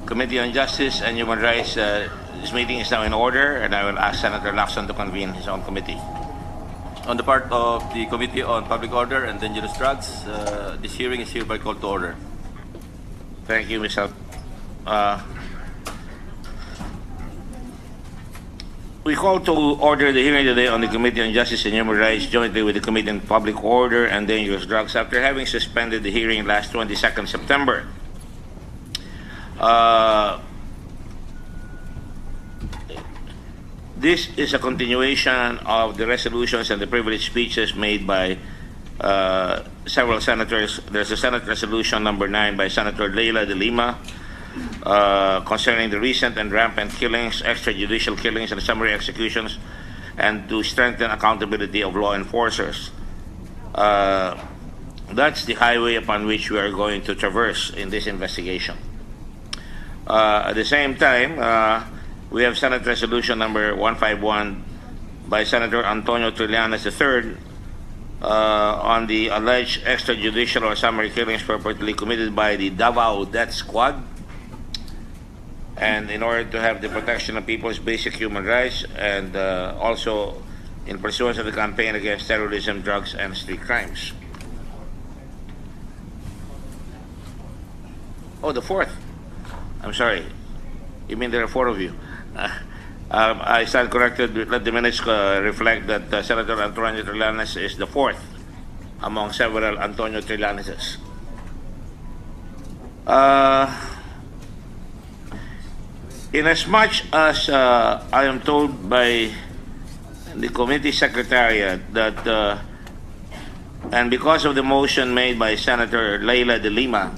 Committee on Justice and Human Rights, this meeting is now in order, and I will ask Senator Lacson to convene his own committee. On the part of the Committee on Public Order and Dangerous Drugs, this hearing is hereby called to order. Thank you, Ms. We call to order the hearing today on the Committee on Justice and Human Rights jointly with the Committee on Public Order and Dangerous Drugs after having suspended the hearing last 22nd September. This is a continuation of the resolutions and the privileged speeches made by several senators. There's a Senate Resolution number 9 by Senator Leila de Lima concerning the recent and rampant killings, extrajudicial killings, and summary executions, and to strengthen accountability of law enforcers. That's the highway upon which we are going to traverse in this investigation. At the same time, we have Senate Resolution number 151 by Senator Antonio Trillanes III on the alleged extrajudicial or summary killings purportedly committed by the Davao Death Squad, and in order to have the protection of people's basic human rights, and also in pursuance of the campaign against terrorism, drugs, and street crimes. Oh, the fourth. I'm sorry. You mean there are 4 of you? I stand corrected. Let the minutes reflect that Senator Antonio Trillanes is the 4th among several Antonio Trillaneses. Inasmuch as I am told by the committee secretariat that, and because of the motion made by Senator Leila de Lima,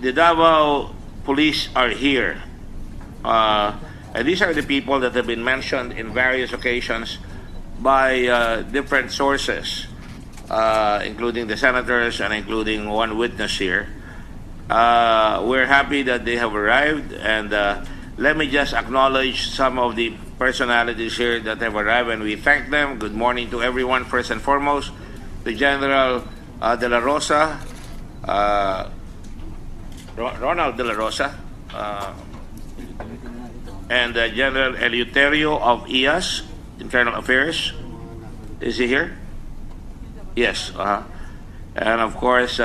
the Davao police are here. And these are the people that have been mentioned in various occasions by different sources, including the senators and including one witness here. We're happy that they have arrived, and let me just acknowledge some of the personalities here that have arrived, and we thank them. Good morning to everyone. First and foremost, the General De La Rosa, Ronald De La Rosa, and General Eleuterio of IAS, Internal Affairs. Is he here? Yes. And of course,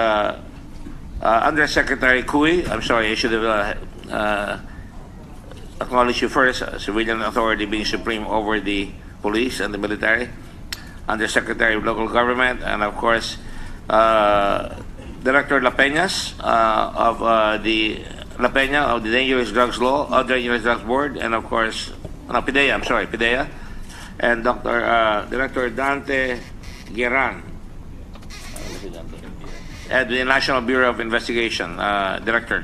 Undersecretary Cui. I'm sorry, I should have acknowledged you first. Civilian authority being supreme over the police and the military. Undersecretary of Local Government, and of course, Director La Peñas of the Dangerous Drugs Law, Dangerous Drugs Board, and of course, PIDEA. I'm sorry, PIDEA, and Director Dante Gueran at the National Bureau of Investigation, Director.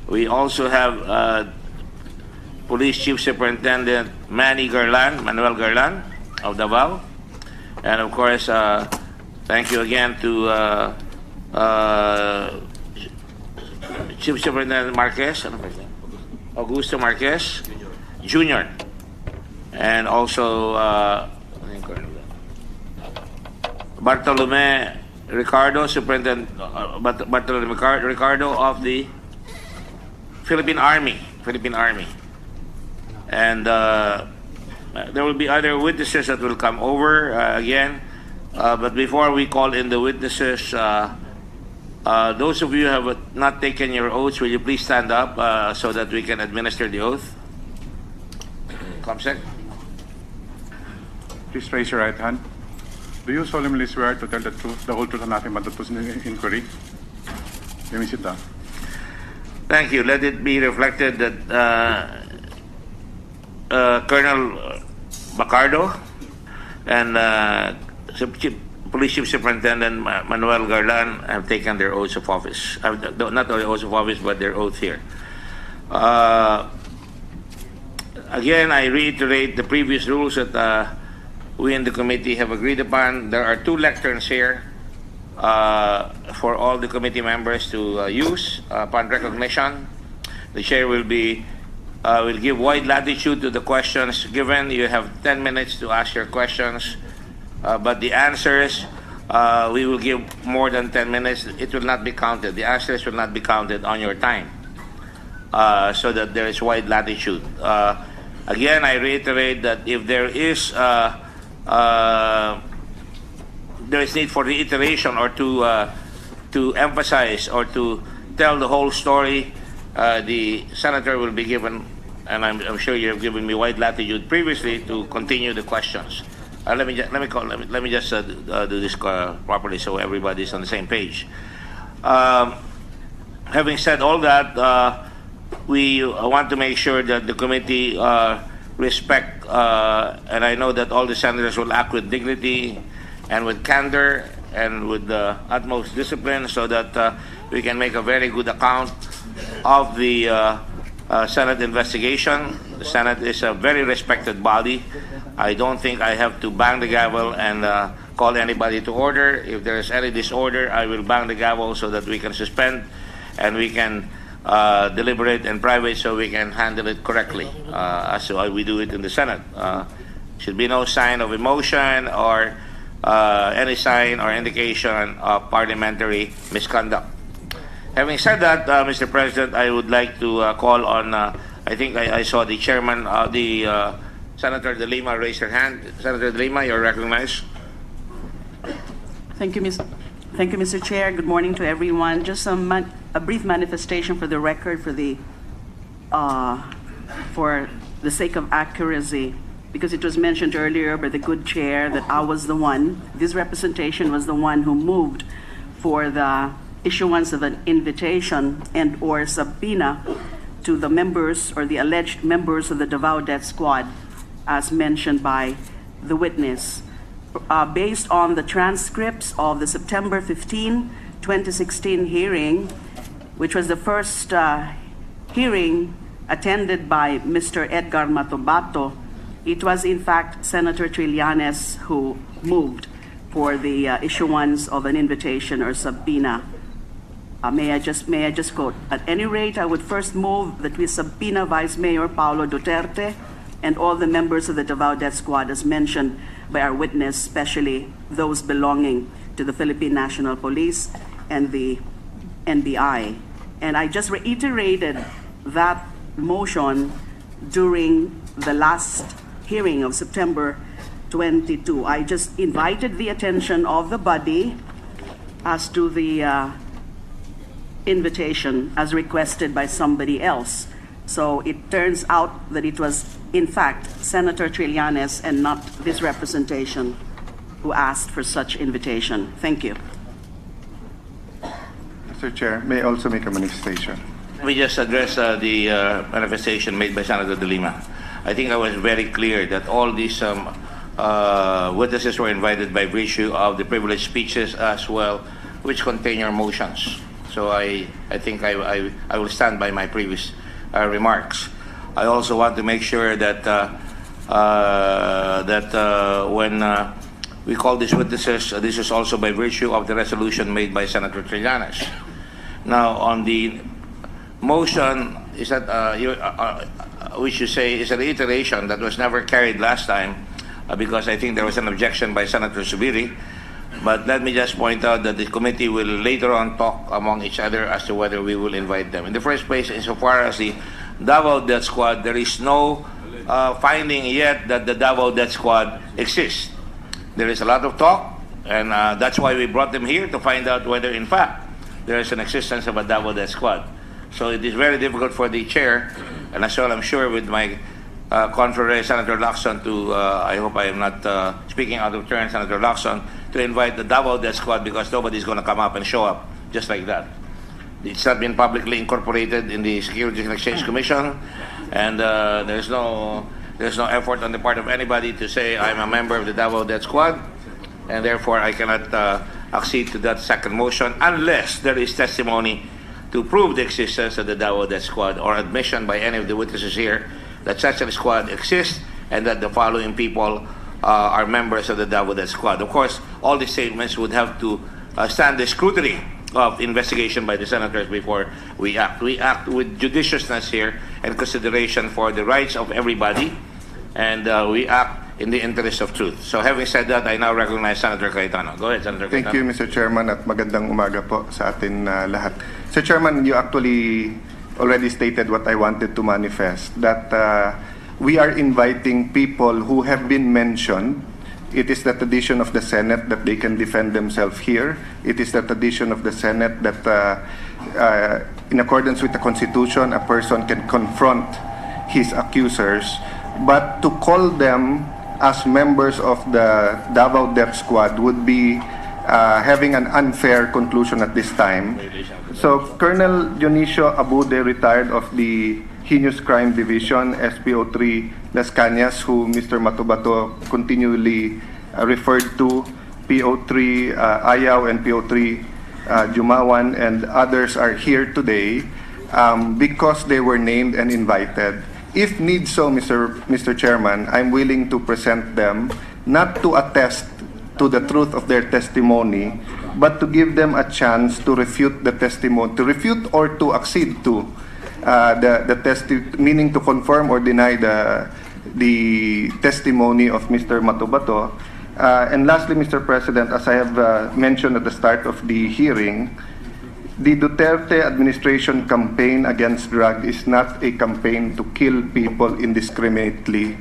We also have Police Chief Superintendent Manuel Garlan of Davao, and of course, thank you again to Chief Superintendent Marquez, Augusto Marquez Jr., and also Bartolome Ricardo, Superintendent Bartolome Ricardo of the Philippine Army. And there will be other witnesses that will come over again. But before we call in the witnesses, those of you who have not taken your oaths, will you please stand up so that we can administer the oath? Comsec. Please raise your right hand. Do you solemnly swear to tell the truth, the whole truth, and nothing but the truth in the inquiry? You may sit down. Thank you. Let it be reflected that Colonel Bacardo and Police Chief Superintendent Manuel Garlan have taken their oaths of office. Not only oaths of office, but their oath here. Again, I reiterate the previous rules that we in the committee have agreed upon. There are 2 lecterns here for all the committee members to use upon recognition. The chair will give wide latitude to the questions given. You have 10 minutes to ask your questions, but the answers we will give more than 10 minutes. It will not be counted. The answers will not be counted on your time, so that there is wide latitude. Again, I reiterate that if there is need for reiteration or to emphasize or to tell the whole story, the senator will be given, and I'm sure you have given me wide latitude previously to continue the questions. Let me just do this properly so everybody's on the same page. Having said all that, we want to make sure that the committee respect, and I know that all the senators will act with dignity and with candor and with the utmost discipline, so that we can make a very good account of the Senate investigation. The Senate is a very respected body. I don't think I have to bang the gavel and call anybody to order. If there is any disorder, I will bang the gavel so that we can suspend and we can deliberate in private, so we can handle it correctly, as we do it in the Senate. Should be no sign of emotion or any sign or indication of parliamentary misconduct. Having said that, Mr. President, I would like to call on, I think I saw the chairman, Senator De Lima raise her hand. Senator De Lima, you're recognized. Thank you, Mr. Chair. Good morning to everyone. Just a brief manifestation for the record, for the sake of accuracy, because it was mentioned earlier by the good chair that I was the one, this representation was the one who moved for the issuance of an invitation and or subpoena to the members or the alleged members of the Davao Death Squad, as mentioned by the witness. Based on the transcripts of the September 15, 2016 hearing, which was the first hearing attended by Mr. Edgar Matobato, it was in fact Senator Trillanes who moved for the issuance of an invitation or subpoena. May I just quote, "At any rate, I would first move that we subpoena Vice Mayor Paulo Duterte and all the members of the Davao Death Squad as mentioned by our witness, especially those belonging to the Philippine National Police and the NBI." And I just reiterated that motion during the last hearing of September 22. I just invited the attention of the body as to the invitation as requested by somebody else. So it turns out that it was, in fact, Senator Trillanes and not this representation who asked for such invitation. Thank you. Mr. Chair, may I also make a manifestation? Let me just address the manifestation made by Senator De Lima. I think I was very clear that all these witnesses were invited by virtue of the privileged speeches as well, which contain your motions. So I think I will stand by my previous remarks. I also want to make sure that when we call these witnesses, this is also by virtue of the resolution made by Senator Trillanes. Now, on the motion, is that which you say is a reiteration that was never carried last time, because I think there was an objection by Senator Subiri. But let me just point out that the committee will later on talk among each other as to whether we will invite them. In the first place, insofar as the Davao Death Squad, there is no finding yet that the Davao Death Squad exists. There is a lot of talk, and that's why we brought them here, to find out whether, in fact, there is an existence of a Davao Death Squad. So it is very difficult for the chair, and as well, I'm sure, with my confrere, Senator Lacson, to, I hope I am not speaking out of turn, Senator Lacson, to invite the Davao Death Squad, because nobody's going to come up and show up just like that. It's not been publicly incorporated in the Securities and Exchange Commission, and there's no effort on the part of anybody to say I'm a member of the Davao Death Squad, and therefore I cannot accede to that second motion unless there is testimony to prove the existence of the Davao Death Squad or admission by any of the witnesses here that such a squad exists and that the following people are members of the Davao Death Squad. Of course, all these statements would have to stand the scrutiny of investigation by the senators before we act. We act with judiciousness here and consideration for the rights of everybody, and we act in the interest of truth. So having said that, I now recognize Senator Cayetano. Go ahead, Senator Thank Cayetano. you, Mr. Chairman, at magandang umaga po sa atin lahat. Sir Chairman, you actually already stated what I wanted to manifest, that we are inviting people who have been mentioned. It is the tradition of the Senate that they can defend themselves here. It is the tradition of the Senate that in accordance with the Constitution, a person can confront his accusers. But to call them as members of the Davao Death Squad would be having an unfair conclusion at this time. So Colonel Dionisio Abude, retired of the Heinous Crime Division, SPO3 Las Cañas, who Mr. Matubato continually referred to, PO3 Ayaw and PO3 Jumawan, and others are here today because they were named and invited. If need so, Mr. Chairman, I'm willing to present them, not to attest to the truth of their testimony, but to give them a chance to refute the testimony, to refute or to accede to meaning to confirm or deny the testimony of Mr. Matubato. And lastly, Mr. President, as I have mentioned at the start of the hearing, the Duterte administration campaign against drug is not a campaign to kill people indiscriminately,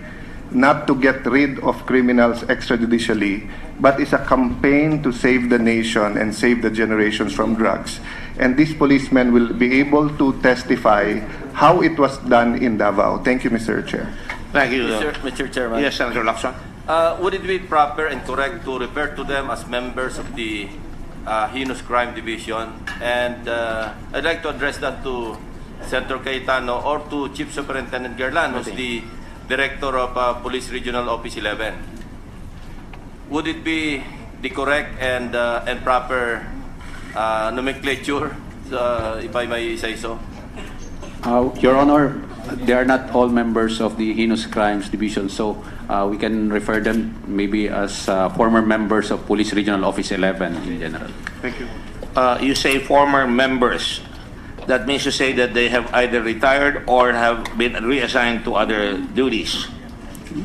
not to get rid of criminals extrajudicially, but is a campaign to save the nation and save the generations from drugs. And these policemen will be able to testify how it was done in Davao. Thank you, Mr. Chair. Thank you. Mr. Chairman. Yes, Senator Lacson. Would it be proper and correct to refer to them as members of the Heinous Crime Division? And I'd like to address that to Senator Cayetano or to Chief Superintendent Gerlan, who's the Director of Police Regional Office 11. Would it be the correct and proper nomenclature, if I may say so? Your Honor, they are not all members of the Heinous Crimes Division, so we can refer them maybe as former members of Police Regional Office 11 in general. Thank you. You say former members. That means to say that they have either retired or have been reassigned to other duties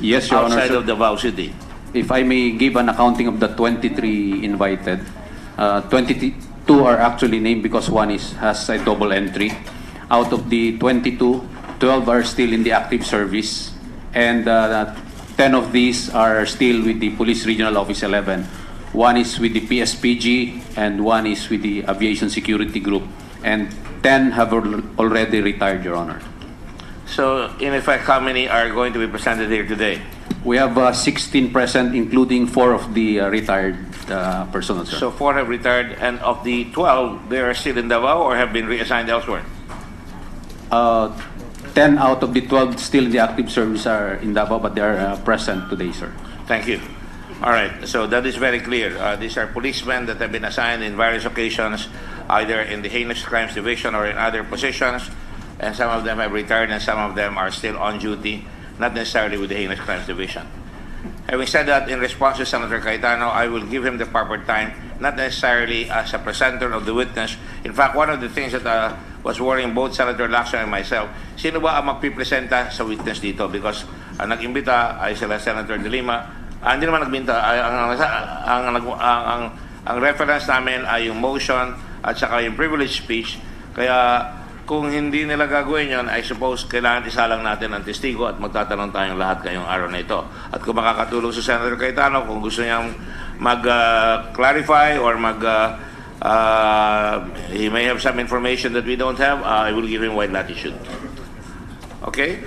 Yes, Your Honor. outside Sir. of Davao City. If I may give an accounting of the 23 invited, 22 are actually named because one has a double entry. Out of the 22, 12 are still in the active service, and 10 of these are still with the Police Regional Office 11. One is with the PSPG, and one is with the Aviation Security Group, and 10 have already retired, Your Honor. So, in effect, how many are going to be presented here today? We have 16 present, including 4 of the retired personnel, sir. So 4 have retired, and of the 12, they are still in Davao or have been reassigned elsewhere? 10 out of the 12 still in the active service are in Davao, but they are present today, sir. Thank you. All right, so that is very clear. These are policemen that have been assigned in various occasions, either in the Heinous Crimes Division or in other positions, and some of them have retired and some of them are still on duty, not necessarily with the Heinous Crimes Division. Having said that, in response to Senator Cayetano, I will give him the proper time, not necessarily as a presenter of the witness. In fact, one of the things that was worrying both Senator Lacson and myself, sino ba ang magpipresenta sa witness dito? Because ang nag-imbita ay sila Senator De Lima. Hindi naman nagbinta. Ang reference namin ay yung motion at saka yung privilege speech. Kaya kung hindi nila gagawin yun, I suppose kailangan isalang natin ang testigo at magtatanong tayong lahat ngayong araw na ito. At kung makakatulong sa Senator Cayetano, kung gusto niyang mag-clarify or he may have some information that we don't have, I will give him wide latitude. Okay?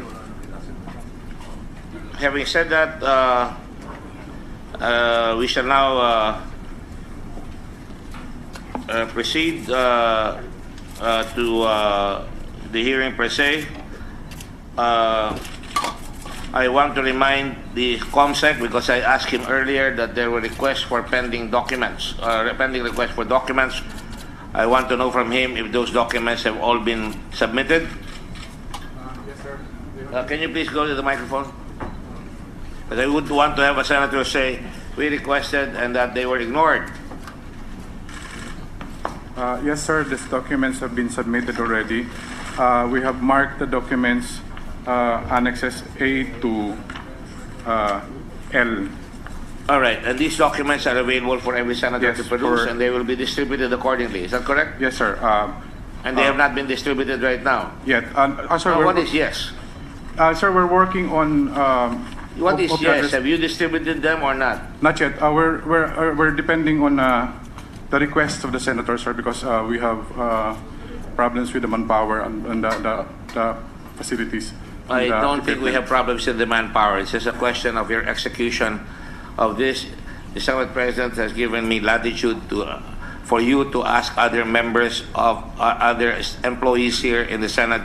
Having said that, we shall now proceed to the hearing per se. I want to remind the COMSEC, because I asked him earlier that there were requests for pending documents, pending requests for documents. I want to know from him if those documents have all been submitted. Yes, sir. Can you please go to the microphone? Because I would want to have a senator say, we requested and that they were ignored. Yes, sir. These documents have been submitted already. We have marked the documents annexes A to L. All right, and these documents are available for every senator Yes, to produce, for- and they will be distributed accordingly. Is that correct? Yes, sir. And they have not been distributed right now. Yet. Sir, What is yes? Sir, we're working on. What is of the yes? others- Have you distributed them or not? Not yet. We're depending on the request of the senator, sir, because we have problems with the manpower and the facilities. I and the don't think we equipment. have problems with the manpower. It's just a question of your execution of this. The Senate President has given me latitude to, for you to ask other members of other employees here in the Senate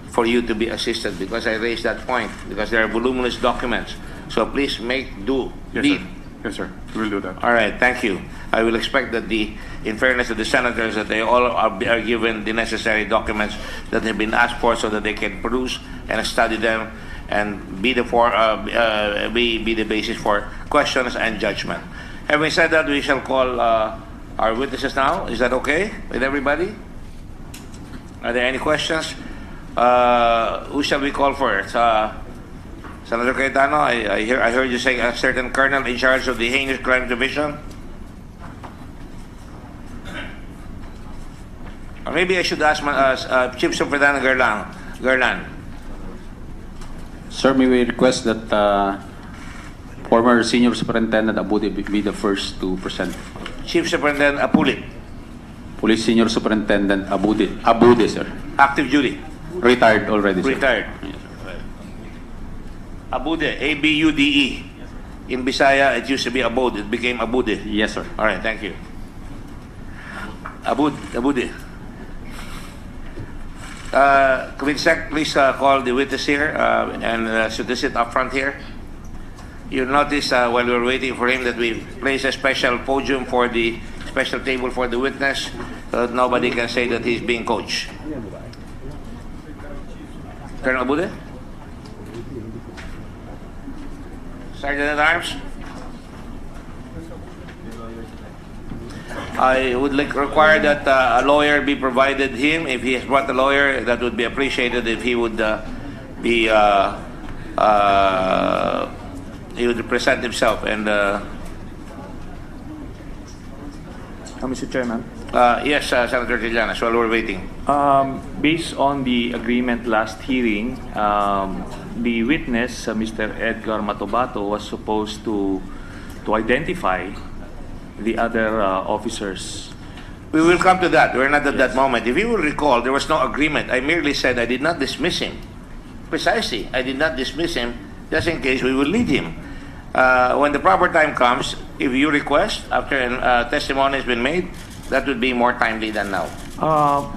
for you to be assisted, because I raised that point, because there are voluminous documents. So please make do. Yes, Be. sir. Yes, sir. We'll do that. All right, thank you. I will expect that in fairness to the senators, that they all are given the necessary documents that have been asked for, so that they can produce and study them and be the basis for questions and judgment. Having said that, we shall call our witnesses now. Is that okay with everybody? Are there any questions? Who shall we call first? Senator Cayetano, I heard you saying a certain colonel in charge of the Heinous Crime Division. Or maybe I should ask Chief Superintendent Garland. Sir, may we request that former Senior Superintendent Abude be the first to present? Chief Superintendent Apulit, Police Senior Superintendent Abude, sir. active duty, Retired already, sir. retired. Abude, A-B-U-D-E. In Bisaya, it used to be Abode. It became Abude. Yes, sir. All right, thank you. Abude. Committee Sec, please call the witness here and should they sit up front here. You notice while we were waiting for him that we place a special podium for the special table for the witness, so that nobody can say that he's being coached. Colonel Abude? Sergeant at Arms? I would require that a lawyer be provided him. If he has brought a lawyer, that would be appreciated if he would he would present himself. And Mr. Chairman, yes, Senator Trillanes, while we're waiting. based on the agreement last hearing, the witness, Mr. Edgar Matobato, was supposed to identify the other officers. We will come to that. We're not at that moment. If you will recall, there was no agreement. I merely said I did not dismiss him. Precisely, I did not dismiss him just in case we will lead him. When the proper time comes, if you request, after testimony has been made, that would be more timely than now.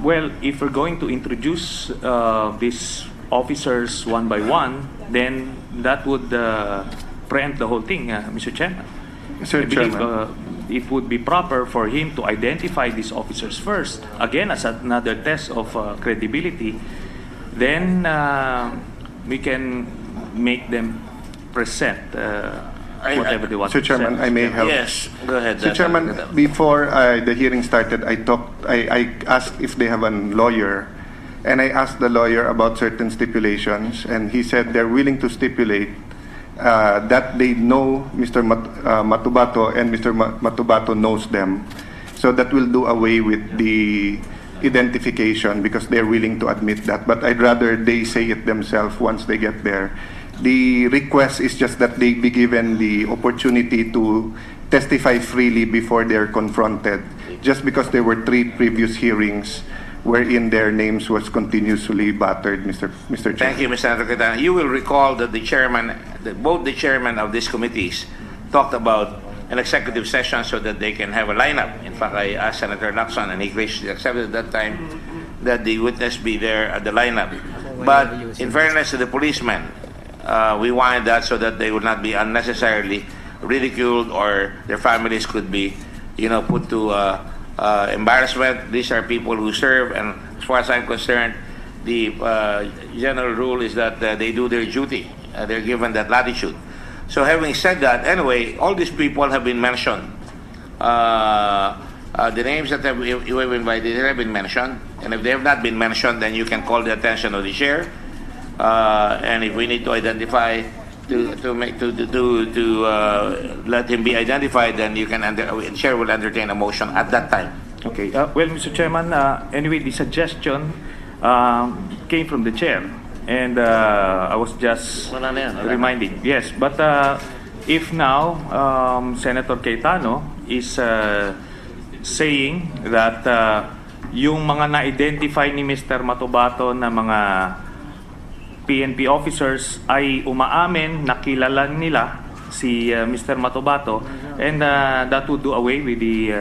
Well, if we're going to introduce these officers one by one, then that would preempt the whole thing, Mr. Chairman. Mr. I believe Chairman. it would be proper for him to identify these officers first, again as another test of credibility. Then we can make them present whatever they want Mr. to Chairman, present. I may help. Yes, go ahead. Mr. Chairman, before the hearing started, I asked if they have a lawyer, and I asked the lawyer about certain stipulations, and he said they're willing to stipulate that they know Mr. Matubato and Mr. Matubato knows them. So that will do away with the identification because they're willing to admit that. But I'd rather they say it themselves once they get there. The request is just that they be given the opportunity to testify freely before they're confronted. Just because there were 3 previous hearings wherein their names was continuously battered, Mr. Chair. Thank you, Mr. Senator Cayetano. You will recall that both the chairman of these committees talked about an executive session so that they can have a lineup. In fact, I asked Senator Lacson, and he graciously accepted at that time that the witness be there at the lineup. But in fairness to the policemen, we wanted that so that they would not be unnecessarily ridiculed or their families could be, put to embarrassment. These are people who serve, and as far as I'm concerned, the general rule is that they do their duty. They're given that latitude. So having said that, anyway, all these people have been mentioned. The names that you have invited have been mentioned, and if they have not been mentioned, then you can call the attention of the chair. And if we need to identify let him be identified, then you can chair will entertain a motion at that time. Okay. Well, Mr. Chairman, anyway, the suggestion came from the chair, and I was just Wala na yan, wala na. reminding. Yes, but if now Senator Cayetano is saying that yung mga na-identify ni Mr. Matobato na mga PNP officers ay umaamin, nakilala nila si Mr. Matobato, and that would do away with the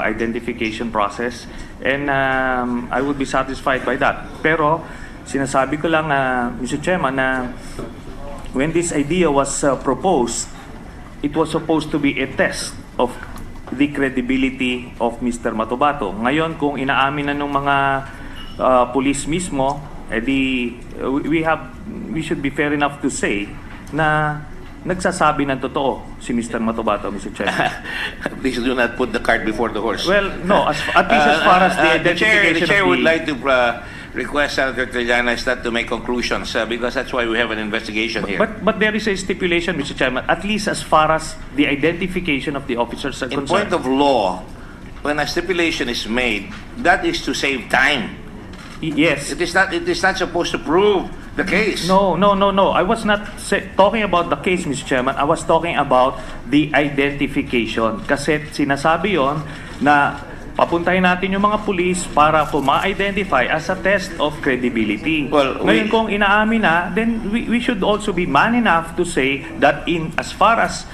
identification process, and I would be satisfied by that. Pero sinasabi ko lang, Mr. Chairman, na when this idea was proposed, it was supposed to be a test of the credibility of Mr. Matobato. Ngayon, kung inaamin na ng mga police mismo, we should be fair enough to say na nagsasabi ng totoo si Mr. Matobato, Mr. Chairman. Please do not put the cart before the horse. Well, no, at least as far as the the identification chair of would like to request Senator Trillanes not to make conclusions because that's why we have an investigation here. But there is a stipulation, Mr. Chairman, at least as far as the identification of the officers are In concerned. point of law, when a stipulation is made, that is to save time. Yes. It is not supposed to prove the case. No. I was not talking about the case, Mr. Chairman. I was talking about the identification. Kasi sinasabi yon na papuntahin natin yung mga police para ma-identify as a test of credibility. Well, Ngayon kung inaamin na, then we should also be man enough to say that as far as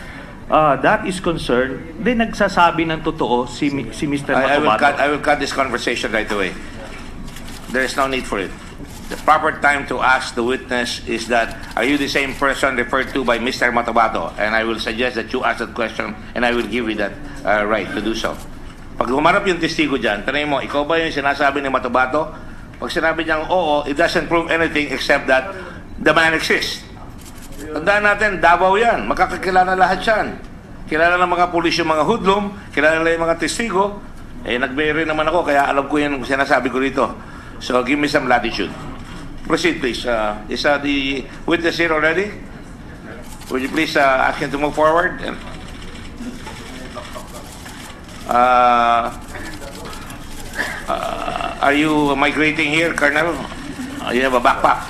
that is concerned, then nagsasabi ng totoo si Mr. Matobato. I will cut this conversation right away. There is no need for it. The proper time to ask the witness is that, are you the same person referred to by Mr. Matobato? And I will suggest that you ask that question and I will give you that right to do so. Pag humarap yung testigo dyan, tanay mo, ikaw ba yung sinasabi ni Matobato? Pag sinabi niyang oo, it doesn't prove anything except that the man exists. Tandaan natin, Davao yan. Makakakilala lahat yan. Kilala ng mga pulis yung mga hoodlum, kilala nila yung mga testigo. Nag-bury naman ako, kaya alam ko yung sinasabi ko rito. So, give me some latitude. Proceed, please. Is the witness here already? Would you please ask him to move forward? Are you migrating here, Colonel? You have a backpack.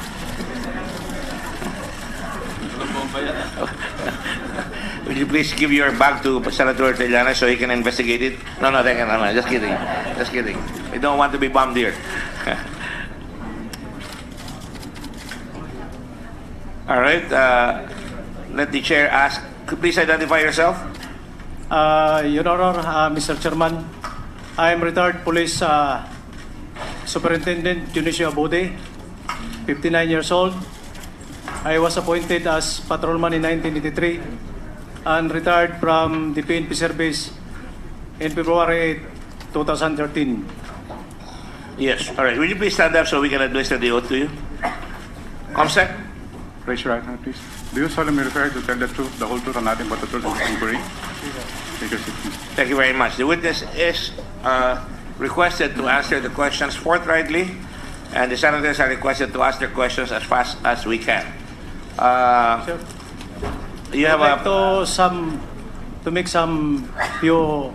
Would you please give your bag to Senator Trillanes so he can investigate it? No, thank you. No, just kidding. Just kidding. We don't want to be bombed here. All right. Let the chair ask. Please identify yourself. Your Honor, Mr. Chairman, I am retired Police Superintendent Dionisio Abode, 59 years old. I was appointed as patrolman in 1983 and retired from the PNP service in February 2013. Yes. All right. Will you please stand up so we can administer the oath to you? Comsec? Raise your right hand, please. Do you solemnly refer to tell the truth, the whole truth, and nothing but the truth in this inquiry? Take your seat, please. Thank you very much. The witness is requested to answer the questions forthrightly, and the senators are requested to ask their questions as fast as we can. Sir, You have I'd like a... to make some few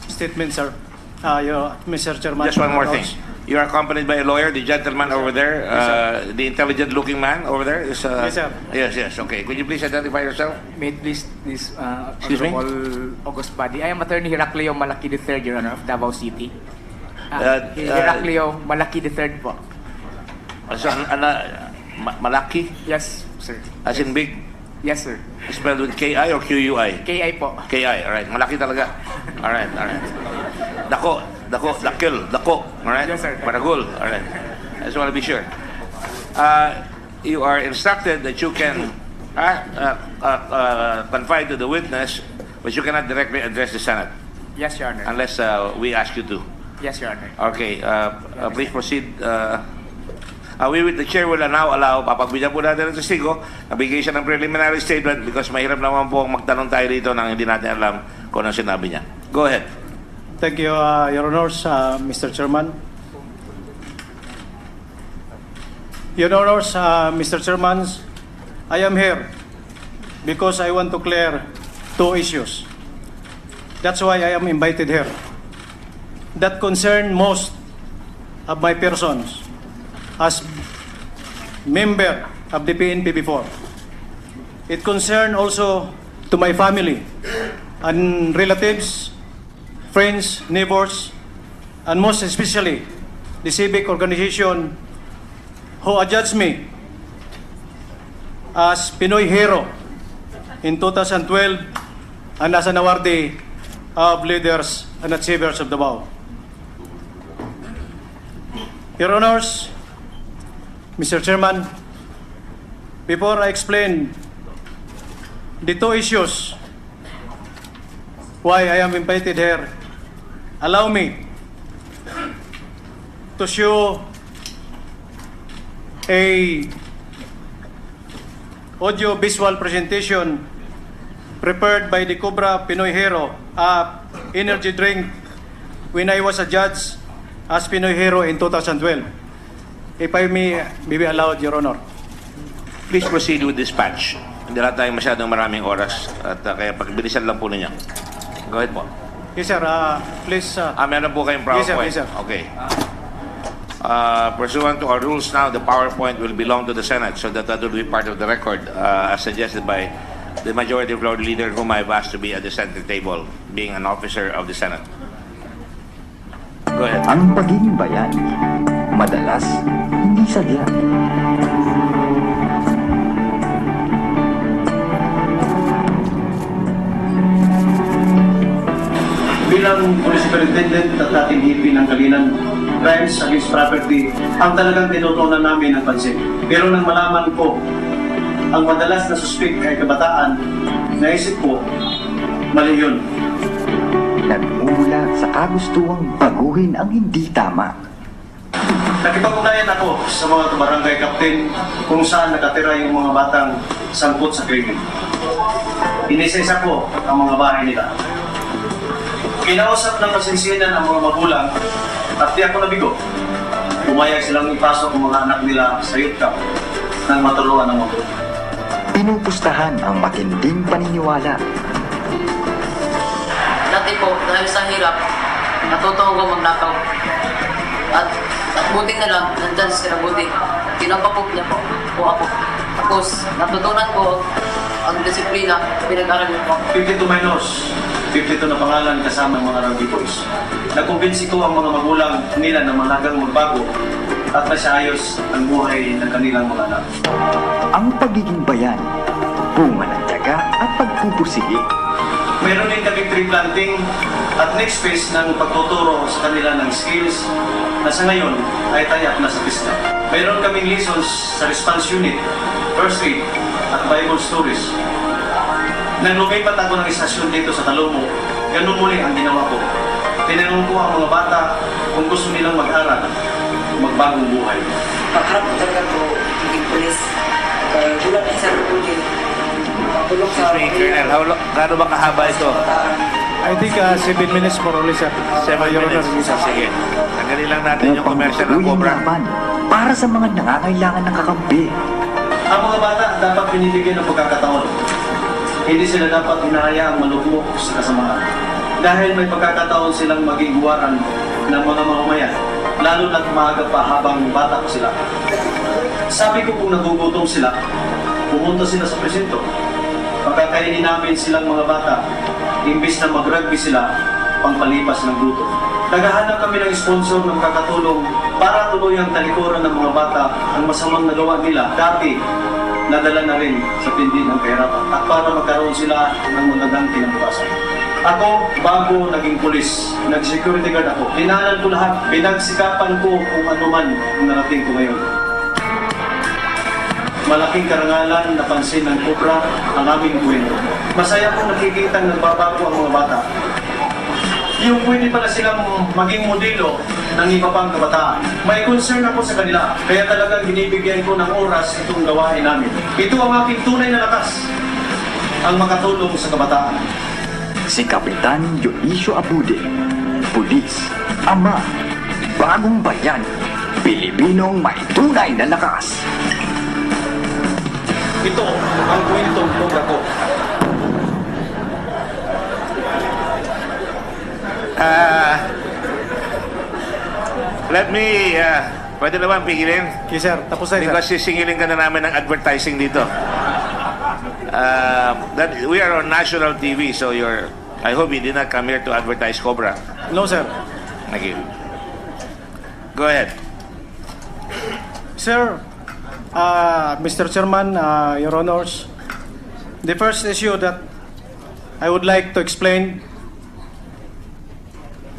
statements, sir. Mr. Chairman. Just one more thing. You are accompanied by a lawyer, the gentleman over there, the intelligent-looking man over there. Is, Yes, sir. Yes. Okay. Could you please identify yourself? May it please this Excuse me? Honorable August Body. I am Attorney Heraclio Malaki III, Your Honor, of Davao City. Heraclio Malaki III po. Malaki? Yes, sir. As in big? Yes, sir. Spelled with K-I or Q-U-I? KI po. K-I, alright. Malaki talaga. Alright. Dako. Alright? Yes, sir. Paragul. Alright. I just want to be sure. You are instructed that you can confide to the witness, but you cannot directly address the Senate Yes, Your Honor. unless we ask you to. Yes, Your Honor. Okay. Please proceed. The chair will now allow, papagbigyan po natin ng testigo, nabigay siya ng preliminary statement because mahirap naman po magtanong tayo dito nang hindi natin alam kung ano sinabi niya. Go ahead. Thank you, Your Honors, Mr. Chairman. Your Honors, Mr. Chairman, I am here because I want to clear two issues. That's why I am invited here. That concern most of my persons as member of the PNP before. It concern also to my family and relatives, friends, neighbors, and most especially the civic organization who adjudged me as Pinoy hero in 2012 and as an awardee of leaders and achievers of Davao. Your Honors, Mr. Chairman, before I explain the two issues why I am invited here, allow me to show a audio-visual presentation prepared by the Cobra Pinoy Hero, energy drink, when I was a judge as Pinoy Hero in 2012. If I may be allowed, Your Honor. Please proceed with dispatch. Hindi lang tayo masyadong maraming oras at kaya pagbilisan lang po ninyo. Go ahead po. Yes, sir. Please. Meron po kayong PowerPoint. Yes, sir. Okay. Pursuant to our rules now, the PowerPoint will belong to the Senate so that will be part of the record as suggested by the Majority Floor Leader whom I've asked to be at the center table, being an officer of the Senate. Go ahead. Ang pagiging bayan, madalas, hindi sadya. Bilang Police Superintendent at dating VP ng Trillanes Crimes Against Property, ang talagang tinutunan namin ng pansin. Pero nang malaman ko, ang madalas na suspect ay kabataan, naisip ko, mali yun. Nagmumula sa kagustuang baguhin ang hindi tama. Nakipag-ugnayan ako sa mga barangay captain kung saan nakatira yung mga batang sangkot sa krimen. Inisa-isa ko ang mga bahay nila. Kinausap ng masinsinan ang mga magulang at di ako nabigo. Pumayag silang ipasok ang mga anak nila sa youth camp nang matuluan ng magulang. Pinupustahan ang matinding paniniwala. Dati po, dahil sa hirap, natutuwa ko magnakaw. At buti na lang, nandyan sila buti. Pinapapok niya po ako. Tapos, natutunan ko ang disiplina, pinag-aral niyo po. 52 minors, 52 na pangalan kasama ang mga rugby boys. Nakumbinsi ko ang mga magulang nila na malagang magbago at masaayos ang buhay ng kanilang mga anak. Ang pagiging bayan, bunga ng tiyaga at pagpupursige. Meron din kami tree planting at next phase ng pagtuturo sa kanila ng skills na sa ngayon ay tayak na sa pista. Meron kaming lessons sa response unit, first aid at Bible stories. Nang lumipat ako ng istasyon dito sa Talomo, ganun muli ang ginawa ko. Tinanong ko ang mga bata kung gusto nilang mag-aral, magbagong buhay. Pagharap ko talaga ko, hindi pulis. Bulat na sa rupuli. Pagulong sa Colonel, gaano ba kahaba ito? I think 7 minutes more or less. 7 minutes. Sige. Tanggalin lang natin yung commercial ng Cobra. Para sa mga nangangailangan ng kakampi. Ang mga bata dapat binibigyan ng pagkakataon. Hindi sila dapat hinahayaang malugmok sa kasamaan. Dahil may pagkakataon silang maging guwaran ng mga mamamayan, lalo na't maaga pa habang bata pa sila. Sabi ko kung nagugutom sila, pumunta sila sa presinto. Pagkakainin namin silang mga bata, imbis na mag-rugby sila, pangpalipas ng gutom. Naghahanap kami ng sponsor ng kakatulong para tuluyang talikuran ng mga bata ang masamang nagawa nila dati nadala na rin sa tindi ng kahirapan at para magkaroon sila ng magandang kinabukasan. Ako, bago naging pulis, nag-security guard ako. Tinanan ko lahat, pinagsikapan ko kung ano man ang narating ko ngayon. Malaking karangalan na pansin ng Cobra ang aming kwento. Masaya kong nakikita nagbabago ang mga bata. Yung pwede pala silang maging modelo ng iba pang kabataan. May concern ako sa kanila, kaya talagang binibigyan ko ng oras itong gawain namin. Ito ang aking tunay na lakas, ang makatulong sa kabataan. Si Kapitan Dionisio Abude, pulis, ama, bagong bayan, Pilipinong may tunay na lakas. Ito ang kwentong tuga ko. Let me, pwede naman pigilin? Yes, sir. Tapos na, sir. Because sisingilin ka na namin ng advertising dito. We are on national TV, so I hope you did not come here to advertise Cobra. No, sir. Thank you. Go ahead. Sir, Mr. Chairman, Your Honors, the first issue that I would like to explain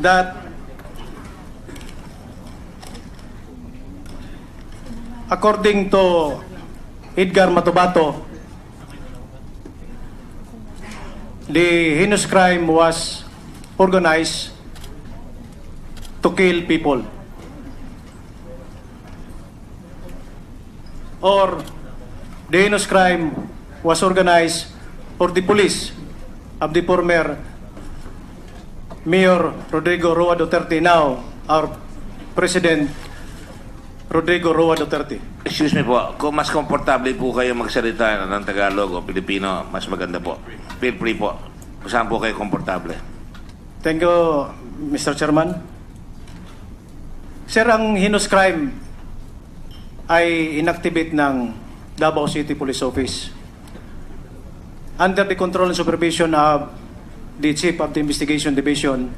that according to Edgar Matubato, the heinous crime was organized to kill people. Or the heinous crime was organized for the police of the former Mayor Rodrigo Roa Duterte, now our President Rodrigo Roa Duterte. Excuse me po, kung mas komportable po kayo magsalita ng Tagalog o Pilipino, mas maganda po. Feel free po. Kung saan po kayo komportable. Thank you, Mr. Chairman. Sir, ang heinous crime ay inactivate ng Davao City Police Office under the control and supervision of the Chief of the Investigation Division.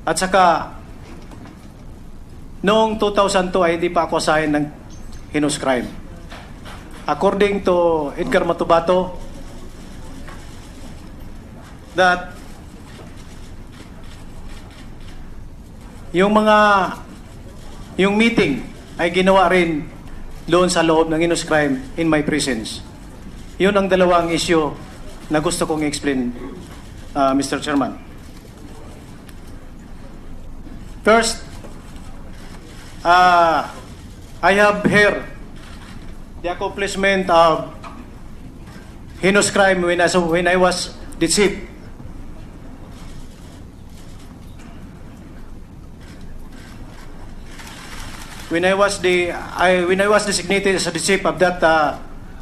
At saka, noong 2002 ay hindi pa ako asahin ng heinous crime. According to Edgar Matubato, that yung meeting ay ginawa rin doon sa loob ng heinous crime in my presence. Yun ang dalawang issue na gusto kong i-explain, Mr. Chairman. First, I have heard the accomplishment of heinous crime when I was the chief. When I was designated as the chief of that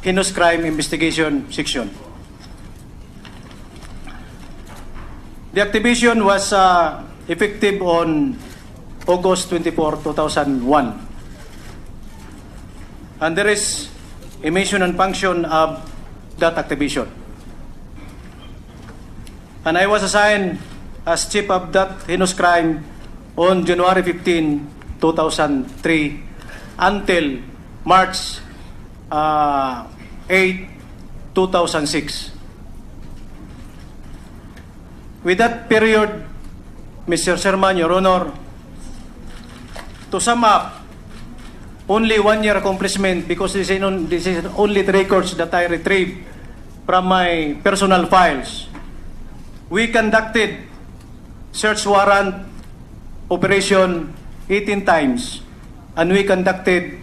heinous crime investigation section. The activation was effective on August 24, 2001. And there is a mission and function of that activation. And I was assigned as chief of that heinous crime on January 15, 2003 until March 8, 2006. With that period, Mr. Chairman, Your Honor, to sum up, only 1 year accomplishment because this is only the records that I retrieved from my personal files. We conducted search warrant operation 18 times and we conducted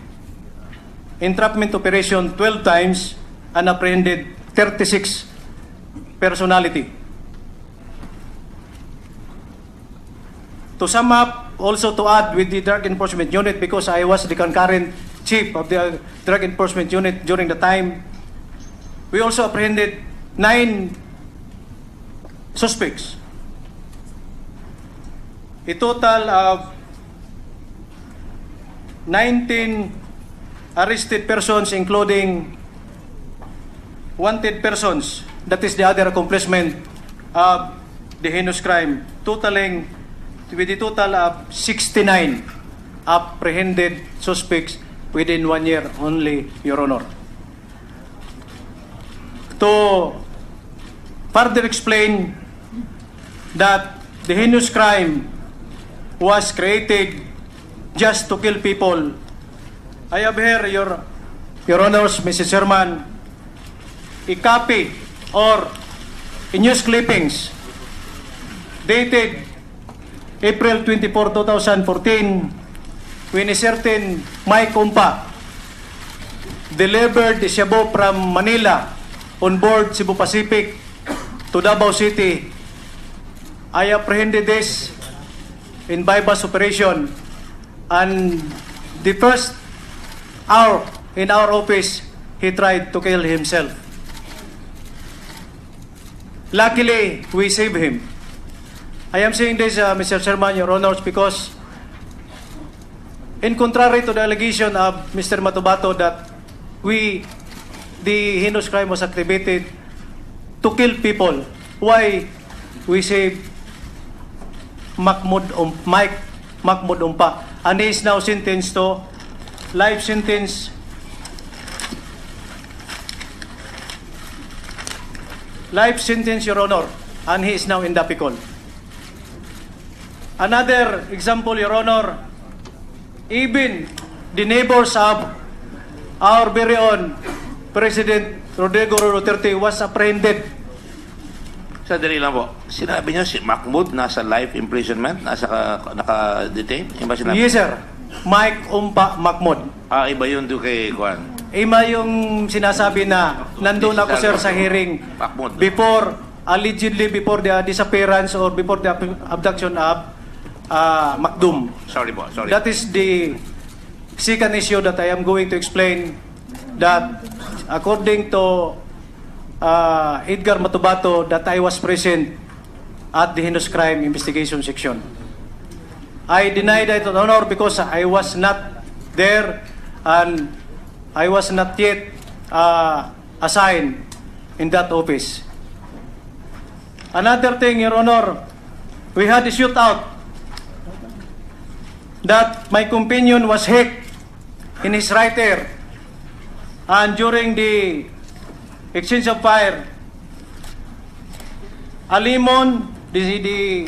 entrapment operation 12 times and apprehended 36 personality. To sum up, also to add with the Drug Enforcement Unit, because I was the concurrent chief of the Drug Enforcement Unit during the time, we also apprehended 9 suspects. A total of 19 arrested persons, including wanted persons. That is the other accomplishment of the heinous crime, totaling with a total of 69 apprehended suspects within 1 year only, Your Honor. To further explain that the heinous crime was created just to kill people, I have here, Your Honors, Mr. Chairman, a copy or a news clippings dated April 24, 2014, when a certain Mike Umpa delivered the shabu from Manila on board Cebu Pacific to Davao City. I apprehended this in bypass operation, and the first hour in our office, he tried to kill himself. Luckily, we saved him. I am saying this, Mr. Chairman, Your Honors, because in contrary to the allegation of Mr. Matubato that the heinous crime was activated to kill people, why we saved Mike Mahmoud Umpa, and he is now sentenced to life sentence. Life sentence, Your Honor, and he is now in Dapicol. Another example, Your Honor, even the neighbors of our very own President Rodrigo Duterte was apprehended. Sandali lang po. Sinabi niyo si Mahmoud nasa life imprisonment? Naka-detain? Yung ba sinabi? Yes, sir. Mike Umpa Mahmoud. Iba yun doon kay Juan. Ima yung sinasabi na nandun ako, sir, sa hearing Mahmoud. allegedly before the disappearance or before the abduction of Macdum. Sorry po, sorry. That is the second issue that I am going to explain, that according to Edgar Matubato, that I was present at the heinous crime investigation section. I deny that, Honor, because I was not there and I was not yet assigned in that office. Another thing, Your Honor, we had a shootout that my companion was hit in his right ear, and during the exchange of fire, Alimon, the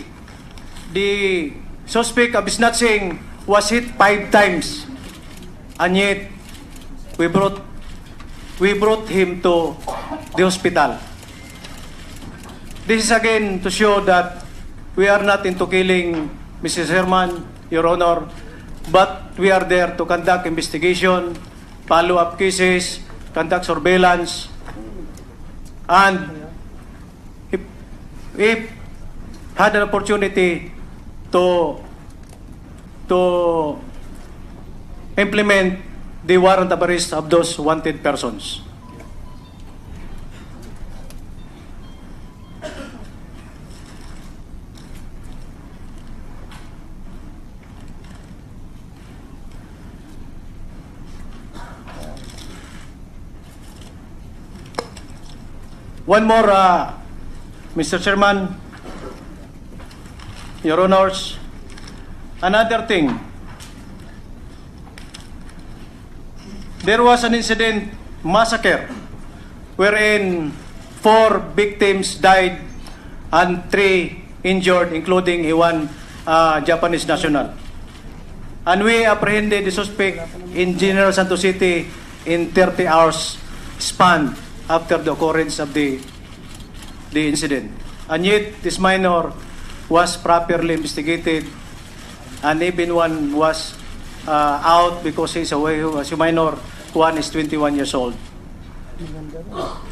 suspect of snatching, was hit 5 times, and yet we brought him to the hospital. This is again to show that we are not into killing, Mrs. Herman, Your Honor, but we are there to conduct investigation, follow up cases, conduct surveillance, and if had an opportunity to implement the warrant of arrest of those wanted persons. One more, Mr. Chairman, Your Honors, another thing. There was an incident, massacre, wherein 4 victims died and 3 injured, including one Japanese national. And we apprehended the suspect in General Santos City in 30 hours span after the occurrence of the incident. And yet, this minor was properly investigated, and even one was out because he's away, who was a minor. One is 21 years old.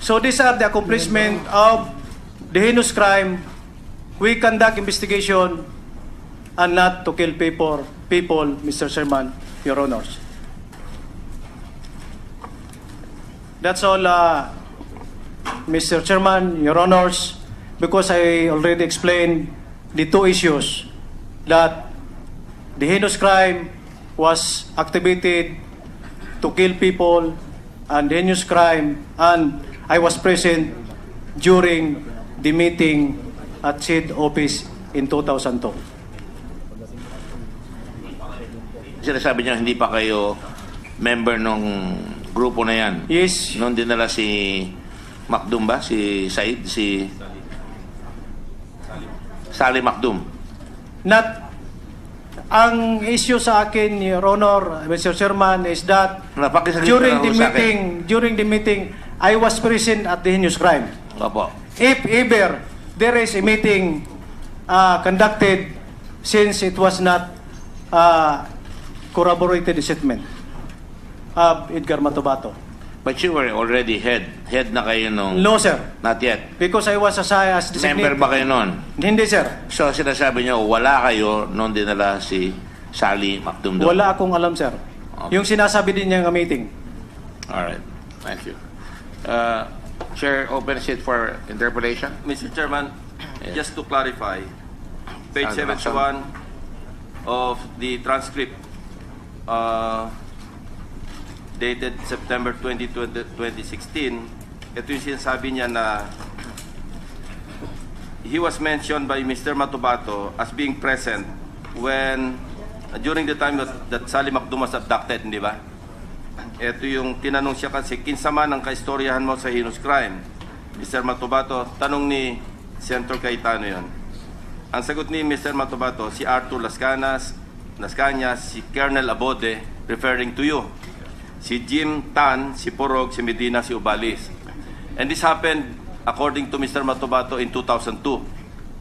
So these are the accomplishment of the heinous crime. We conduct investigation and not to kill people, Mr. Chairman, Your Honors. That's all, Mr. Chairman, Your Honors, because I already explained the 2 issues, that the heinous crime was activated to kill people, and the heinous crime, and I was present during the meeting at said office in 2002. Sinasabi niya hindi pa kayo member nung grupo na yan? Yes. Noon dinala si Macdum ba? Si Said? Si Sally Macdum? Not. Ang issue sa akin, Your Honor, Mr. Chairman, is that during the meeting, I was present at the heinous crime. Opo. If ever there is a meeting conducted, since it was not corroborated statement of Edgar Matubato. But you were already head na kayo nung... No, sir. Not yet. Because I was assigned as designated. Member ba kayo noon? Hindi, sir. So sinasabi niyo wala kayo noon dinala si Sally Macdum doon? Wala akong alam, sir. Okay. Yung sinasabi din niya ng meeting. Alright. Thank you. Chair opens it for interpolation. Mr. Chairman, Yes. just to clarify, page 71 of the transcript dated September 20, 2016, ito yung sinasabi niya na he was mentioned by Mr. Matubato as being present when during the time that Sally Macdum was abducted, hindi ba? Ito yung tinanong siya kasi, kinsa man ang kaistoryahan mo sa heinous crime? Mr. Matubato, tanong ni Senator Cayetano yon. Ang sagot ni Mr. Matubato, si Arthur Las Cañas, si Colonel Abode, referring to you. Si Jim Tan, si Porog, si Medina, si Ubalis. And this happened, according to Mr. Matubato, in 2002.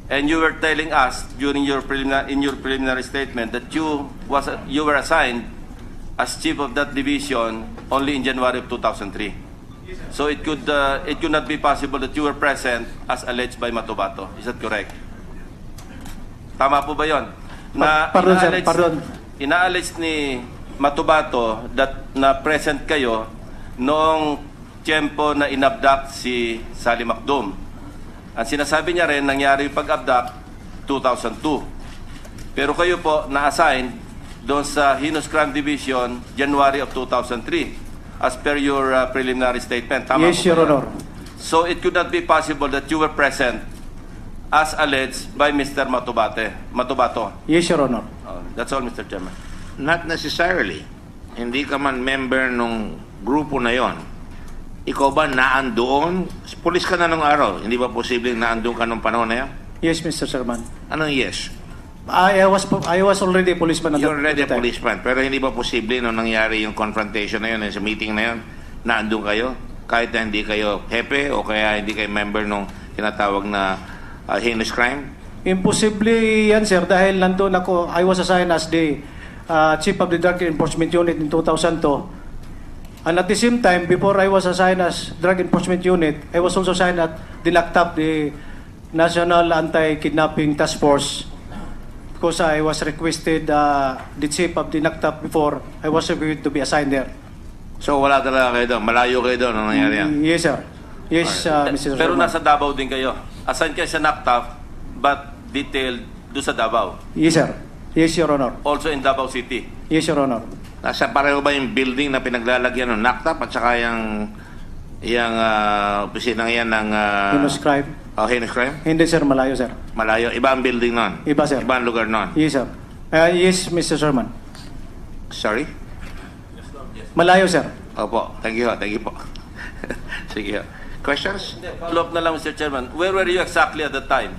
And you were telling us during your preliminary statement that you were assigned as chief of that division only in January of 2003. So it could not be possible that you were present as alleged by Matubato. Is that correct? Tama po ba yon? Pardon, sir. Pardon. Ina-allege ni Matubato that na present kayo noong tiyempo na inabduct si Sally Macdum. Ang sinasabi niya rin, nangyari yung pag-abduct 2002. Pero kayo po na-assign doon sa Heinous Crime Division January of 2003 as per your preliminary statement. Tama Yes, po ba Your yan? Honor. So it could not be possible that you were present as alleged by Mr. Matubato. Yes, Your Honor. That's all, Mr. Chairman. Not necessarily. Hindi ka man member nung grupo na yon. Ikaw ba naandoon? Pulis ka na nung araw. Hindi ba posibleng naandoon ka nung panahon na yan? Yes, Mr. Chairman. Anong yes? I was already a policeman. You're already a policeman. Pero hindi ba posible nung nangyari yung confrontation na yun, sa meeting na yun, naandun kayo? Kahit na hindi kayo hepe o kaya hindi kayo member nung tinatawag na heinous crime? Imposible yan, sir, dahil nandun ako. I was assigned as the Chief of the Drug Enforcement Unit in 2002. And at the same time, before I was assigned as Drug Enforcement Unit, I was also assigned at the LACTAP, the National Anti-Kidnapping Task Force, because I was requested the Chief of the LACTAP before I was required to be assigned there. So wala talaga kayo doon? Malayo kayo doon nung nangyari yan? Yes, sir. Yes, Mr. Pero Chairman. nasa Davao din kayo. Assigned kayo sa NACTAF, but detailed do sa Davao. Yes, sir. Yes, Your Honor. Also in Davao City. Yes, Your Honor. Nasa pareho ba yung building na pinaglalagyan ng NACTAP at saka yung opisina yan ng Heinous crime? heinous crime? Hindi, sir. Malayo, sir. Malayo. Iba ang building nun? Iba, sir. Iba ang lugar nun? Yes, sir. Yes, Mr. Chairman. Sorry? Malayo, sir. Opo. Thank you. Thank you po. Sige. Questions? Follow up na lang, Mr. Chairman. Where were you exactly at the time?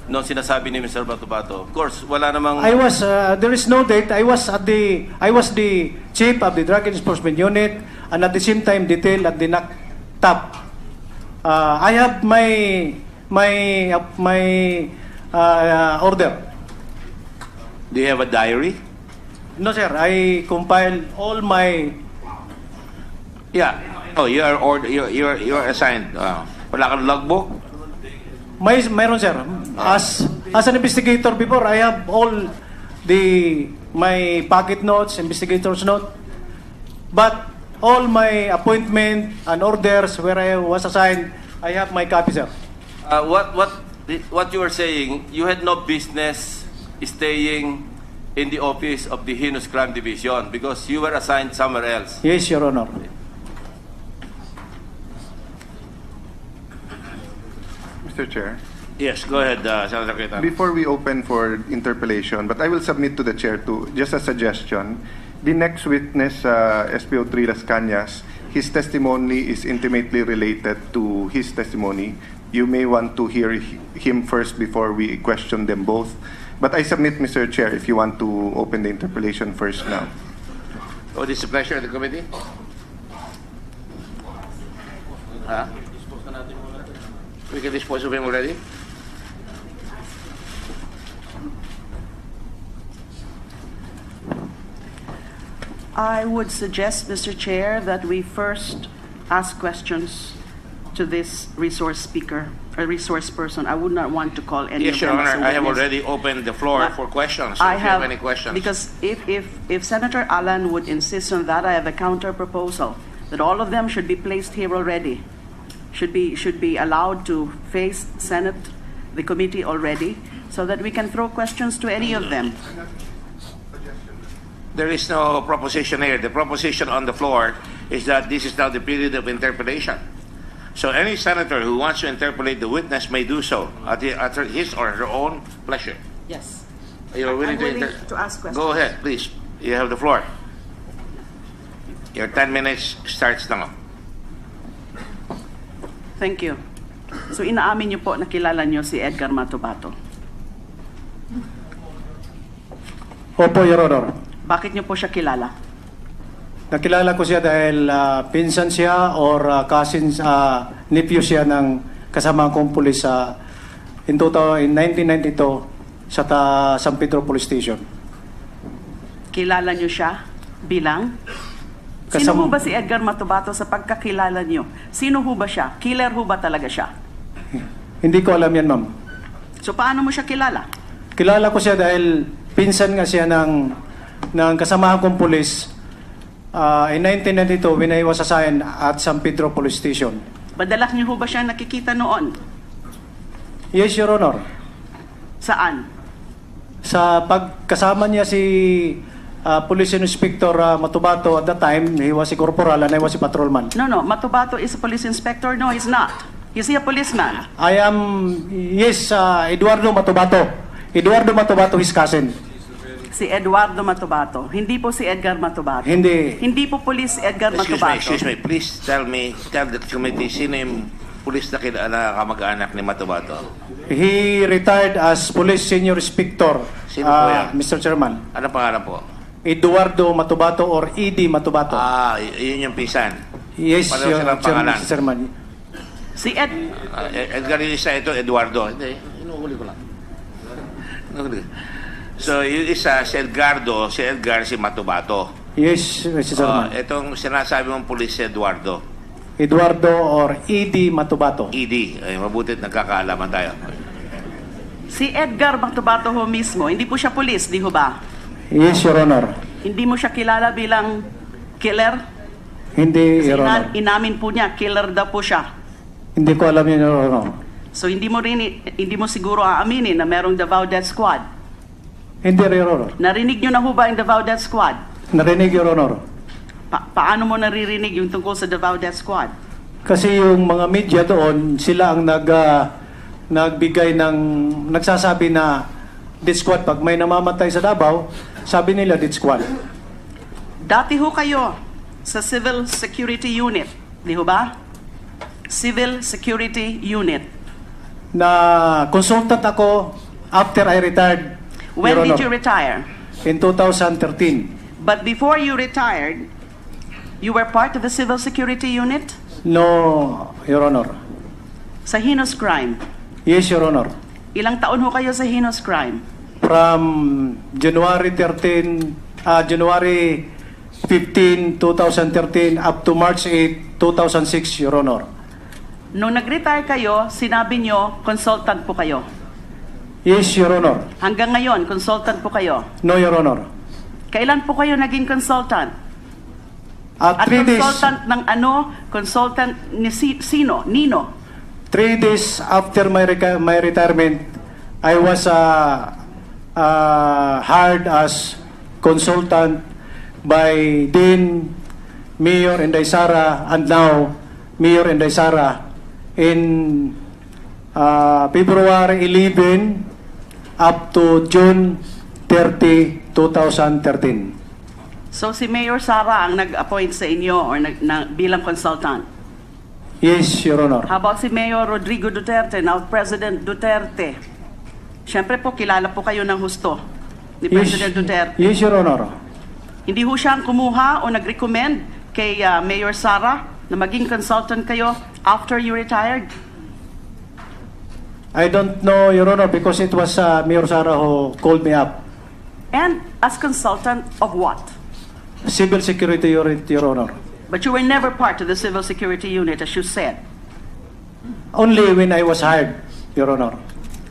Nung sinasabi ni Mr. Matubato. Of course, wala namang... I was, there is no date. I was the chief of the Drug Enforcement Unit and at the same time detailed at the NACTAP. I have my order. Do you have a diary? No, sir. I compile all my... Yeah. Oh, you're assigned. Wala kang logbook? Mayroon, sir. As an investigator before, I have all my pocket notes, investigator's note. But all my appointment and orders where I was assigned, I have my copy, sir. What you were saying, you had no business staying in the office of the Heinous Crime Division because you were assigned somewhere else. Yes, Your Honor. Mr. Chair. Yes, go ahead, Senator Cayetano. Before we open for interpellation, but I will submit to the chair to just a suggestion. The next witness, SPO Trillanes Napahiya, his testimony is intimately related to his testimony. You may want to hear him first before we question them both. But I submit, Mr. Chair, if you want to open the interpellation first now. Oh, this is a pleasure of the committee? Huh? We can dispose of him already? I would suggest, Mr. Chair, that we first ask questions to this resource speaker, a resource person. I would not want to call any Yes, of Your them as a Honor. I have witness. already opened the floor But for questions. So I if you have any questions. Because if Senator Alan would insist on that, I have a counter proposal that all of them should be placed here already, should be allowed to face Senate, the committee already, so that we can throw questions to any of them. There is no proposition here. The proposition on the floor is that this is now the period of interpellation. So any senator who wants to interpellate the witness may do so at his or her own pleasure. Yes. You're willing I'm willing to ask questions. Go ahead, please. You have the floor. Your 10 minutes starts now. Thank you. So inaamin niyo po na kilala niyo si Edgar Matubato. Opo, Your Honor. Bakit niyo po siya kilala? Nakilala ko siya dahil pinsan siya or cousin, nephew siya ng kasama kong pulis in 1992 sa San Pedro Police Station. Kilala niyo siya bilang? Sino ho ba si Edgar Matubato sa pagkakilala niyo? Sino ho ba siya? Killer ho ba talaga siya? Hindi ko alam yan, ma'am. So paano mo siya kilala? Kilala ko siya dahil pinsan nga siya ng kasama kong pulis in 1992 when I was assigned at San Pedro Police Station. Madalas niyo ho ba siya nakikita noon? Yes, Your Honor. Saan? Sa pagkasama niya si Police Inspector Matubato at that time, he was a corporal and I was a patrolman. No, Matubato is a police inspector. No, he's not. Is he a policeman? I am, yes, Eduardo Matubato. Eduardo Matubato, his cousin. Si Eduardo Matubato. Hindi po si Edgar Matubato. Hindi. Hindi po police Edgar Matubato. Excuse me. Please tell the committee, sino yung police na kamag-anak ni Matubato? He retired as Police Senior Inspector, Sino po yan? Mr. Chairman. Ano pangalan po? Eduardo Matubato or Edie Matubato. Yun yung pisan. Yes, Pareho silang pangalan. Mr. Chairman. Si Edgar yung isa, ito Eduardo. Hindi, inuhuli ko lang. So, yung isa, si Edgardo, si Edgar, si Matubato. Yes, Mr. Chairman. Itong sinasabi mong pulis si Eduardo. Eduardo or Edie Matubato. Edie. Ay, mabutit nagkakaalaman tayo. Si Edgar Matubato ho mismo, hindi po siya pulis, di ho ba? Yes, Your Honor. Hindi mo siya kilala bilang killer? Hindi, Kasi Your Honor. inamin po niya, killer daw po siya. Hindi ko alam yun, Your Honor. So hindi mo siguro aaminin na merong Davao Death Squad. Hindi, Your Honor. Narinig niyo na ho ba ang Davao Death Squad? Narinig, Your Honor. Paano mo naririnig yung tungkol sa Davao Death Squad? Kasi yung mga media doon, sila ang nagbigay ng, nagsasabi na death squad. Pag may namamatay sa Davao, sabi nila death squad. Dati ho kayo sa Civil Security Unit, di ho ba? Civil Security Unit. Na consultant ako after I retired. When Your did Honor. you retire? In 2013. But before you retired, you were part of the Civil Security Unit? No, Your Honor. Sa heinous crime. Yes, Your Honor. Ilang taon ho kayo sa heinous crime? From January 15, 2013 up to March 8, 2006, Your Honor. Nung nag-retire kayo, sinabi nyo, consultant po kayo. Yes, Your Honor. Hanggang ngayon, consultant po kayo. No, Your Honor. Kailan po kayo naging consultant? At At 3 days, consultant ng ano? Consultant ni sino? Nino? 3 days after my retirement, I was hired as consultant by Dean, Mayor Inday Sara, and now Mayor Inday Sara in February 11 up to June 30, 2013. So si Mayor Sara ang nag-appoint sa inyo or bilang consultant? Yes, Your Honor. How about si Mayor Rodrigo Duterte, now President Duterte? Siyempre po, kilala po kayo ng husto ni President Duterte. Yes, Your Honor. Hindi ho siya ang kumuha o nag-recommend kay Mayor Sara na maging consultant kayo after you retired? I don't know, Your Honor, because it was Mayor Sara who called me up. And as consultant of what? Civil Security Unit, Your Honor. But you were never part of the Civil Security Unit, as you said. Only when I was hired, Your Honor.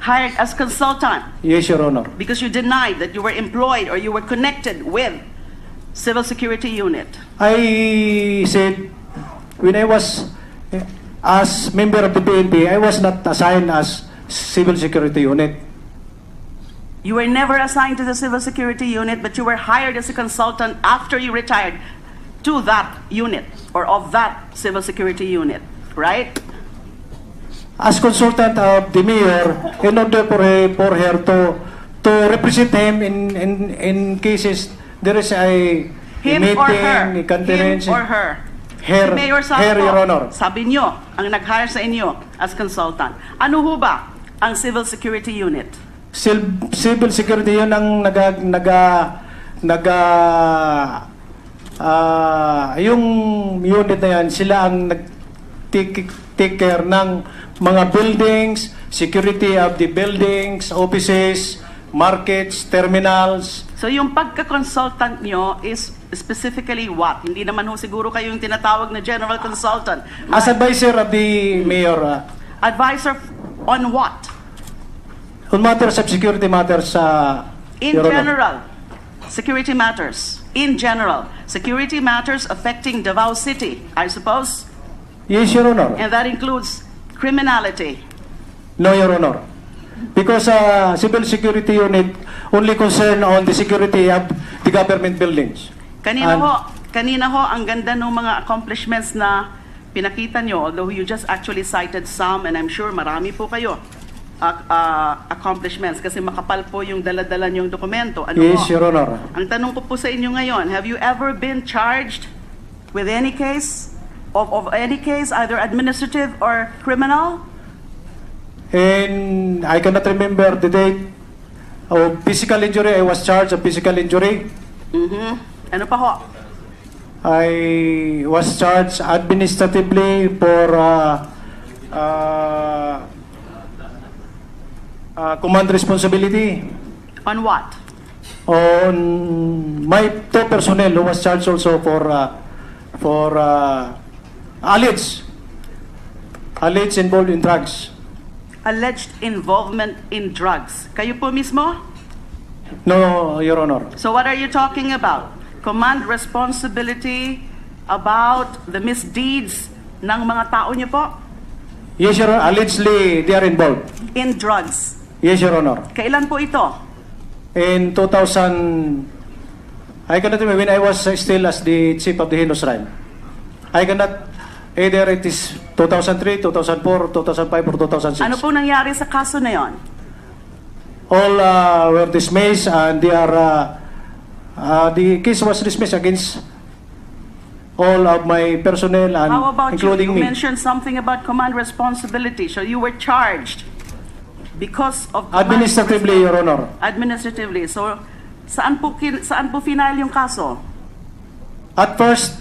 Hired as consultant Yes, Your Honor. because you denied that you were employed or you were connected with Civil Security Unit. I said when I was as member of the PNP, I was not assigned as civil security unit. You were never assigned to the civil security unit, but you were hired as a consultant after you retired to that unit or of that civil security unit, right? As consultant of the mayor, in order for her to represent him in cases there is a Him meeting, or her? a conference. Him or her? Her, Si Mayor Santo, her, Your Honor. sabi nyo, ang nag-hire sa inyo as consultant. Ano ho ba ang civil security unit? Civil security yun ang yung unit na yan, sila ang take care ng mga buildings, security of the buildings, offices, markets, terminals. So yung pagka-consultant nyo is specifically what? Hindi naman ho siguro kayo yung tinatawag na general consultant. As advisor of the mayor, Advisor on what? on matters of security matters, In Your Honor. general, security matters. In general, security matters affecting Davao City, I suppose. Yes, Your Honor. And that includes criminality. No, Your Honor. Because civil security unit only concern on the security of the government buildings. Kanina And- ho, ang ganda ng mga accomplishments na pinakita nyo, although you just actually cited some, and I'm sure marami po kayo accomplishments kasi makapal po yung dala-dala nyong dokumento. Ano Yes, ho? Your Honor. Ang tanong ko po sa inyo ngayon, have you ever been charged with any case, of any case, either administrative or criminal? And I cannot remember the date of physical injury. I was charged of physical injury. Ano pa ho? I was charged administratively for command responsibility. On what? On my two personnel who was charged also for alleged involved in drugs. Alleged involvement in drugs. Kayo po mismo? No, Your Honor. So what are you talking about? Command responsibility about the misdeeds ng mga tao niyo po? Yes, Your Honor. Allegedly, they are involved. In drugs. Yes, Your Honor. Kailan po ito? In 2000, I cannot remember when I was still as the chief of the Heinous Crime. I cannot, either it is 2003, 2004, 2005, or 2006. Ano po nangyari sa kaso na yon? All were dismissed and they are, the case was dismissed against all of my personnel and How about you? including You me. mentioned something about command responsibility. So you were charged because of command Administratively, Your Honor. Administratively. So saan po final yung kaso? At first,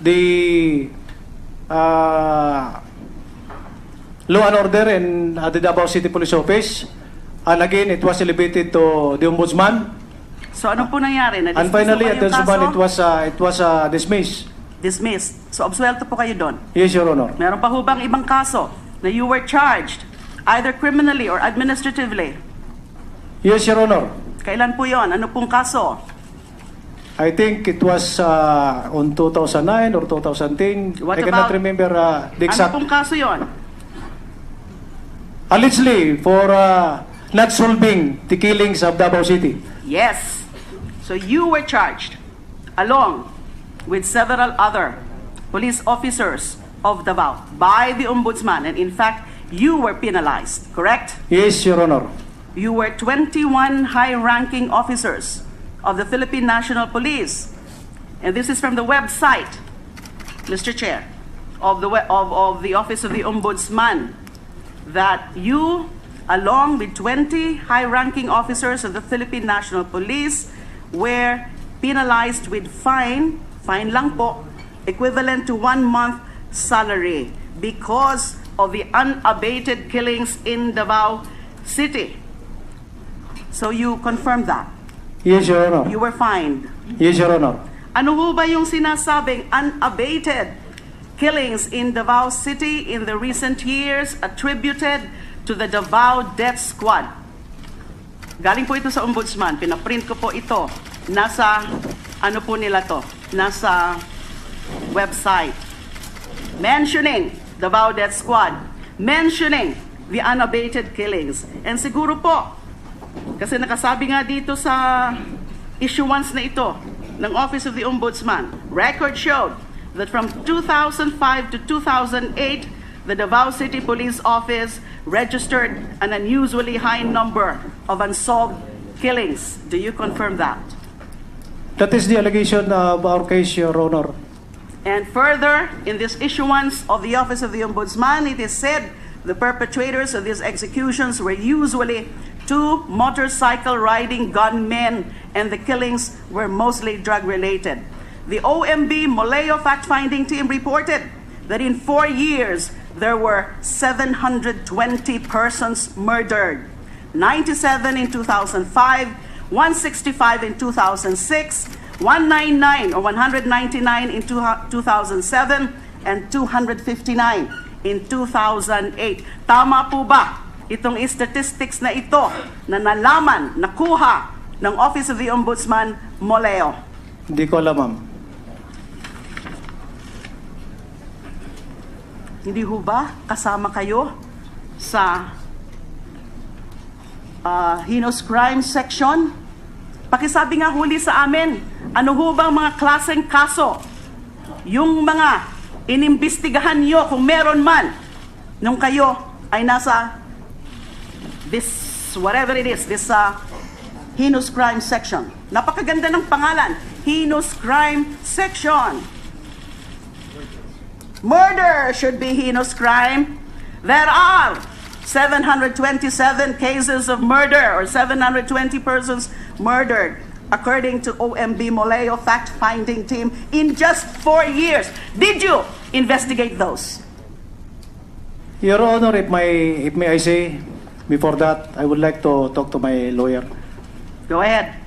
the law and order in the Davao City Police Office, and again, it was elevated to the Ombudsman. So ano po nangyari? And finally, at the Na-dismiss po Ombudsman, kayong it was dismissed. Dismissed. So absuelto po kayo doon. Yes, Your Honor. Meron pa ho bang ibang kaso na you were charged either criminally or administratively? Yes, Your Honor. Kailan po yon? Ano pong kaso? I think it was on 2009 or 2010. What I cannot about- remember the Ano exact. pong kaso yon? Allegedly, for not solving the killings of Davao City. Yes. So you were charged along with several other police officers of Davao by the Ombudsman, and in fact, you were penalized, correct? Yes, Your Honor. You were 21 high-ranking officers of the Philippine National Police. And this is from the website, Mr. Chair, of the Office of the Ombudsman, that you, along with 20 high-ranking officers of the Philippine National Police, were penalized with fine lang po, equivalent to 1 month salary because of the unabated killings in Davao City. So you confirmed that. Yes, Your Honor. You were fined. Yes, Your Honor. Ano ho ba yung sinasabing unabated killings in Davao City in the recent years attributed to the Davao Death Squad? Galing po ito sa Ombudsman. Pinaprint ko po ito. Nasa, ano po nila to? Nasa website, mentioning the Baudette Squad, mentioning the unabated killings. And siguro po, kasi nakasabi nga dito sa issuance na ito ng Office of the Ombudsman, record showed that from 2005 to 2008, the Davao City Police Office registered an unusually high number of unsolved killings. Do you confirm that? That is the allegation of our case, Your Honor. And further, in this issuance of the Office of the Ombudsman, it is said the perpetrators of these executions were usually 2 motorcycle-riding gunmen, and the killings were mostly drug-related. The OMB Moleo fact-finding team reported that in 4 years, there were 720 persons murdered. 97 in 2005, 165 in 2006, 199 or 199 in 2007, and 259 in 2008. Tama po ba itong statistics na ito na nalaman, nakuha ng Office of the Ombudsman, Moleo? Hindi ko alam, ma'am. Hindi ho ba kasama kayo sa heinous crime section? Pakisabi nga huli sa amin, ano ho bang mga klaseng kaso yung mga inimbestigahan nyo kung meron man nung kayo ay nasa this, whatever it is, this heinous crime section. Napakaganda ng pangalan, heinous crime section. Murder should be heinous crime. There are 727 cases of murder, or 720 persons murdered, according to OMB Moleo fact-finding team, in just 4 years. Did you investigate those? Your Honor, if may I say, before that, I would like to talk to my lawyer. Go ahead.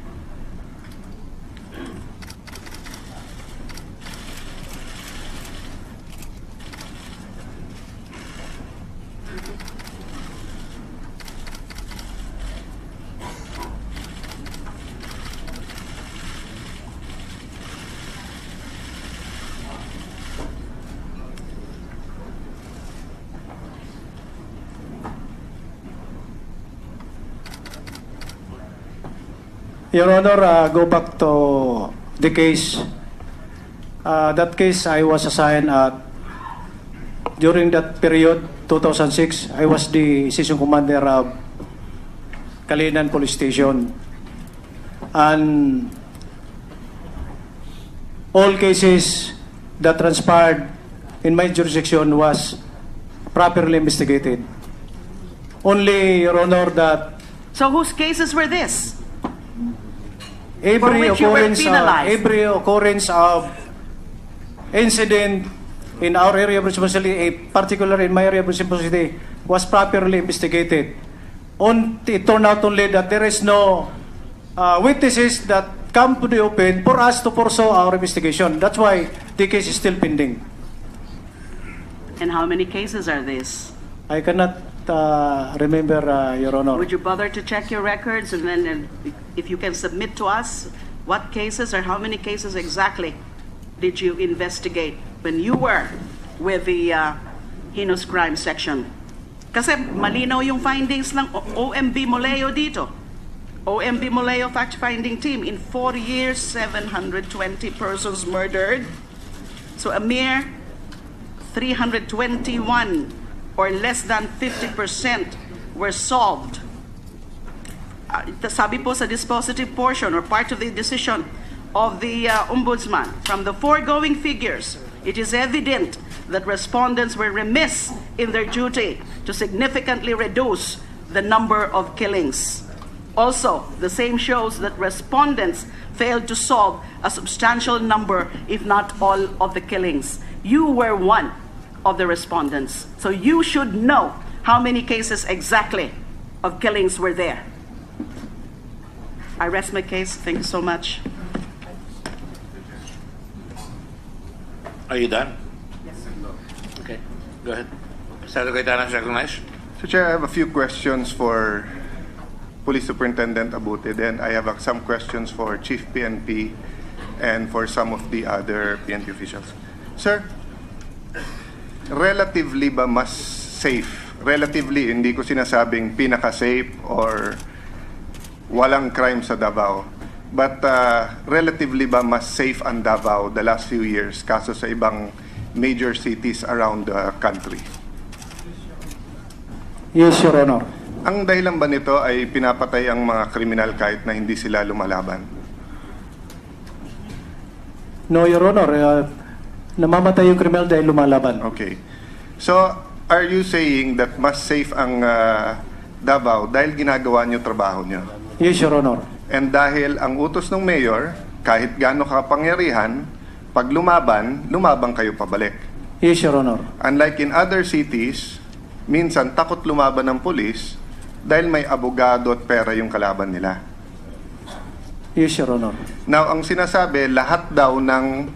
Your Honor, go back to the case. That case I was assigned at, during that period, 2006, I was the station commander of Kalinan Police Station. And all cases that transpired in my jurisdiction was properly investigated. Only, Your Honor, that So whose cases were this? every which you were occurrence of incident in our area of responsibility, particularly in my area of responsibility, was properly investigated. It turned out only that there is no witnesses that come to the open for us to pursue our investigation. That's why the case is still pending. And how many cases are these? I cannot remember, Your Honor. Would you bother to check your records, and then if you can submit to us what cases or how many cases exactly did you investigate when you were with the heinous crime section? Kasi malinaw yung findings ng OMB Moleo dito. OMB Moleo fact-finding team, in 4 years, 720 persons murdered. So a mere 321 or less than 50% were solved. Sabi po sa dispositive portion or part of the decision of the Ombudsman, from the foregoing figures, it is evident that respondents were remiss in their duty to significantly reduce the number of killings. Also, the same shows that respondents failed to solve a substantial number, if not all, of the killings. You were one of the respondents, so you should know how many cases exactly of killings were there. I rest my case. Thank you so much. Are you done? Yes, sir. Okay, go ahead. Senator Cayetano is recognized. So, Chair, I have a few questions for Police Superintendent Abute, then I have some questions for Chief PNP and for some of the other PNP officials. Sir, relatively ba mas safe? Relatively, hindi ko sinasabing pinaka-safe or walang crime sa Davao. But relatively ba mas safe ang Davao the last few years kaso sa ibang major cities around the country? Yes, Your Honor. Ang dahilan ba nito ay pinapatay ang mga kriminal kahit na hindi sila lumalaban? No, Your Honor. Namamatay yung kriminal dahil lumalaban. Okay. So, are you saying that mas safe ang Davao dahil ginagawa niyo trabaho niyo? Yes, Your Honor. And dahil ang utos ng mayor, kahit gaano kapangyarihan, pag lumaban, lumabang kayo pabalik. Yes, Your Honor. Unlike in other cities, minsan takot lumaban ng pulis dahil may abogado at pera yung kalaban nila. Yes, Your Honor. Now, ang sinasabi, lahat daw ng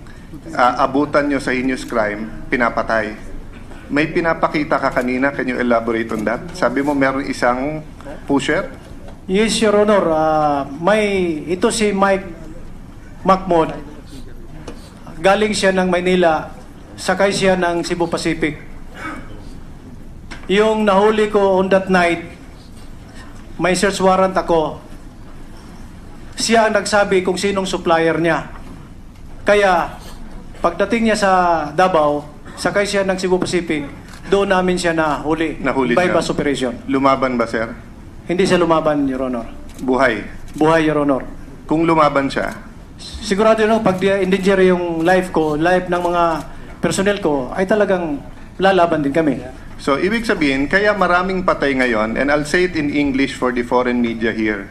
abutan nyo sa heinous crime, pinapatay. May pinapakita ka kanina, can you elaborate on that? Sabi mo meron isang pusher? Yes, Your Honor. Ito si Mike Macmod. Galing siya ng Maynila, sakay siya ng Cebu Pacific. Yung nahuli ko on that night, may search warrant ako. Siya ang nagsabi kung sinong supplier niya. Kaya, pagdating niya sa Davao, sakay siya ng Cebu Pacific, doon namin siya nahuli. Nahuli by siya. bus operation. Lumaban ba, sir? Hindi siya lumaban, Your Honor. Buhay. Buhay, Your Honor. Kung lumaban siya, Sigurado yun, pag endanger yung life ko, life ng mga personnel ko, ay talagang lalaban din kami. so ibig sabihin, kaya maraming patay ngayon, and I'll say it in English for the foreign media here.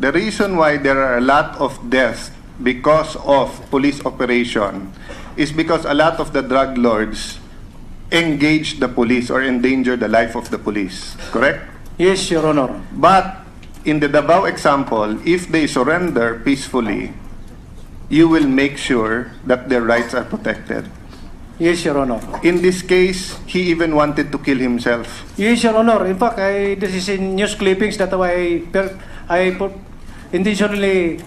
The reason why there are a lot of deaths because of police operation is because a lot of the drug lords engage the police or endanger the life of the police. Correct? Yes, Your Honor. But in the Davao example, if they surrender peacefully, you will make sure that their rights are protected. Yes, Your Honor. In this case, he even wanted to kill himself. Yes, Your Honor. In fact, this is in news clippings that I intentionally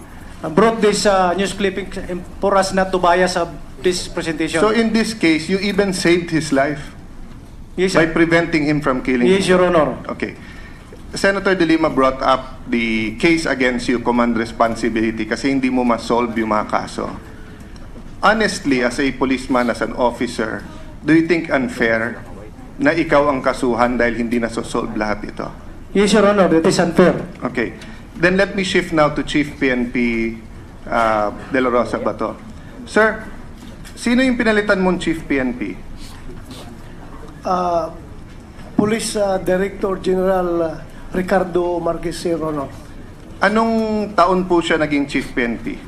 brought this news clipping for us not to bias this presentation. So in this case, you even saved his life yes, by preventing him from killing yes, Your Honor. Okay. Senator De Lima brought up the case against you, command responsibility, kasi hindi mo ma-solve yung mga kaso. Honestly, as a policeman, as an officer, do you think unfair na ikaw ang kasuhan dahil hindi na-solve lahat ito? Yes, Your Honor. That is unfair. Okay. Then let me shift now to Chief PNP De La Rosa Bato. Sir, sino yung pinalitan mong Chief PNP? Police Director General Ricardo Marquez, Your Honor. Anong taon po siya naging Chief PNP?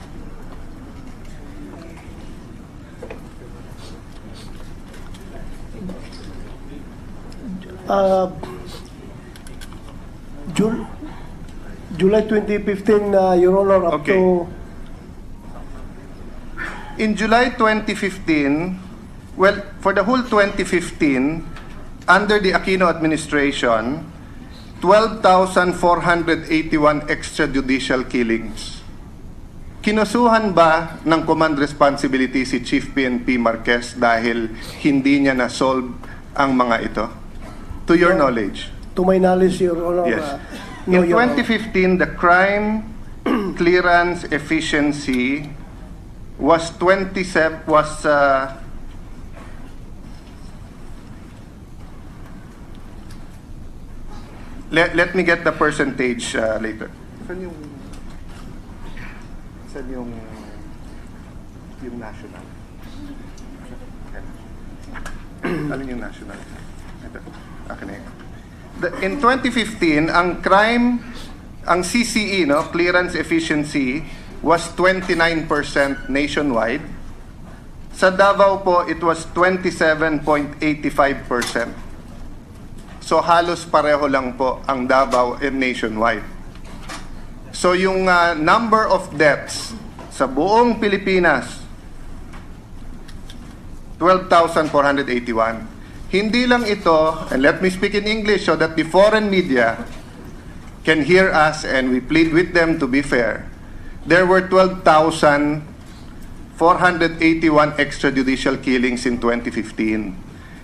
July 2015, Your Honor, up Okay. to... In July 2015, well, for the whole 2015, under the Aquino administration, 12,481 extrajudicial killings. Kinusuhan ba ng command responsibility si Chief PNP Marquez dahil hindi niya na-solve ang mga ito? To your knowledge? To my knowledge, Your Honor. Yes. No, In Your Honor. 2015, the crime clearance efficiency was 27 was let me get the percentage later. Saan yung national? Alin yung national? Ito. Akin na yun. In 2015, ang crime, ang CCE, no, clearance efficiency, was 29% nationwide. Sa Davao po, it was 27.85%. So halos pareho lang po ang Davao and nationwide. So yung number of deaths sa buong Pilipinas, 12,481. Hindi lang ito, and let me speak in English so that the foreign media can hear us and we plead with them to be fair. There were 12,481 481 extrajudicial killings in 2015,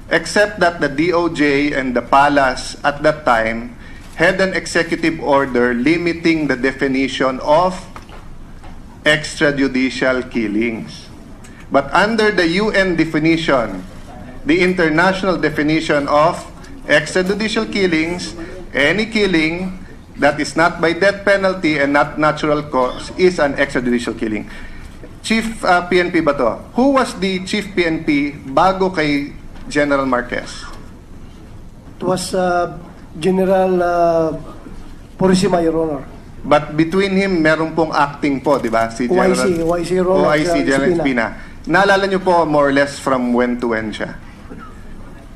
except that the DOJ and the palace at that time had an executive order limiting the definition of extrajudicial killings. But under the UN definition, the international definition of extrajudicial killings, any killing that is not by death penalty and not natural cause is an extrajudicial killing. Chief PNP ba to? Who was the Chief PNP bago kay General Marquez? It was General Purisima, Your Honor. But between him, meron pong acting po, di ba? Si General, OIC Ronald OIC General Espina. Naalala niyo po more or less from when to when siya?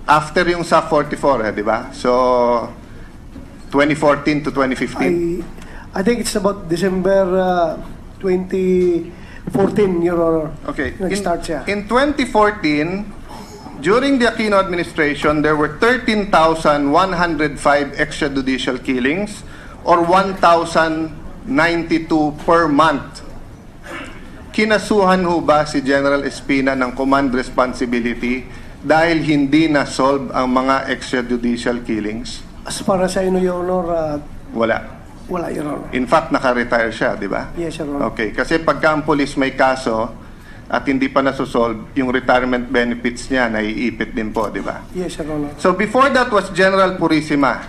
After yung sa 44, di ba? So, 2014 to 2015. I think it's about December 2014, Your Honor. Okay. Nag-start siya. In 2014, during the Aquino administration, there were 13,105 extrajudicial killings or 1,092 per month. Kinasuhan ho ba si General Espina ng command responsibility dahil hindi na-solve ang mga extrajudicial killings? As para sa inyo, Your Honor, Wala. wala, Your Honor. In fact, naka-retire siya, di ba? Yes, Your Honor. Okay, kasi pagka ang police may kaso at hindi pa nasosolve, yung retirement benefits niya naiipit din po, di ba? Yes, Your Honor. So before that was General Purisima.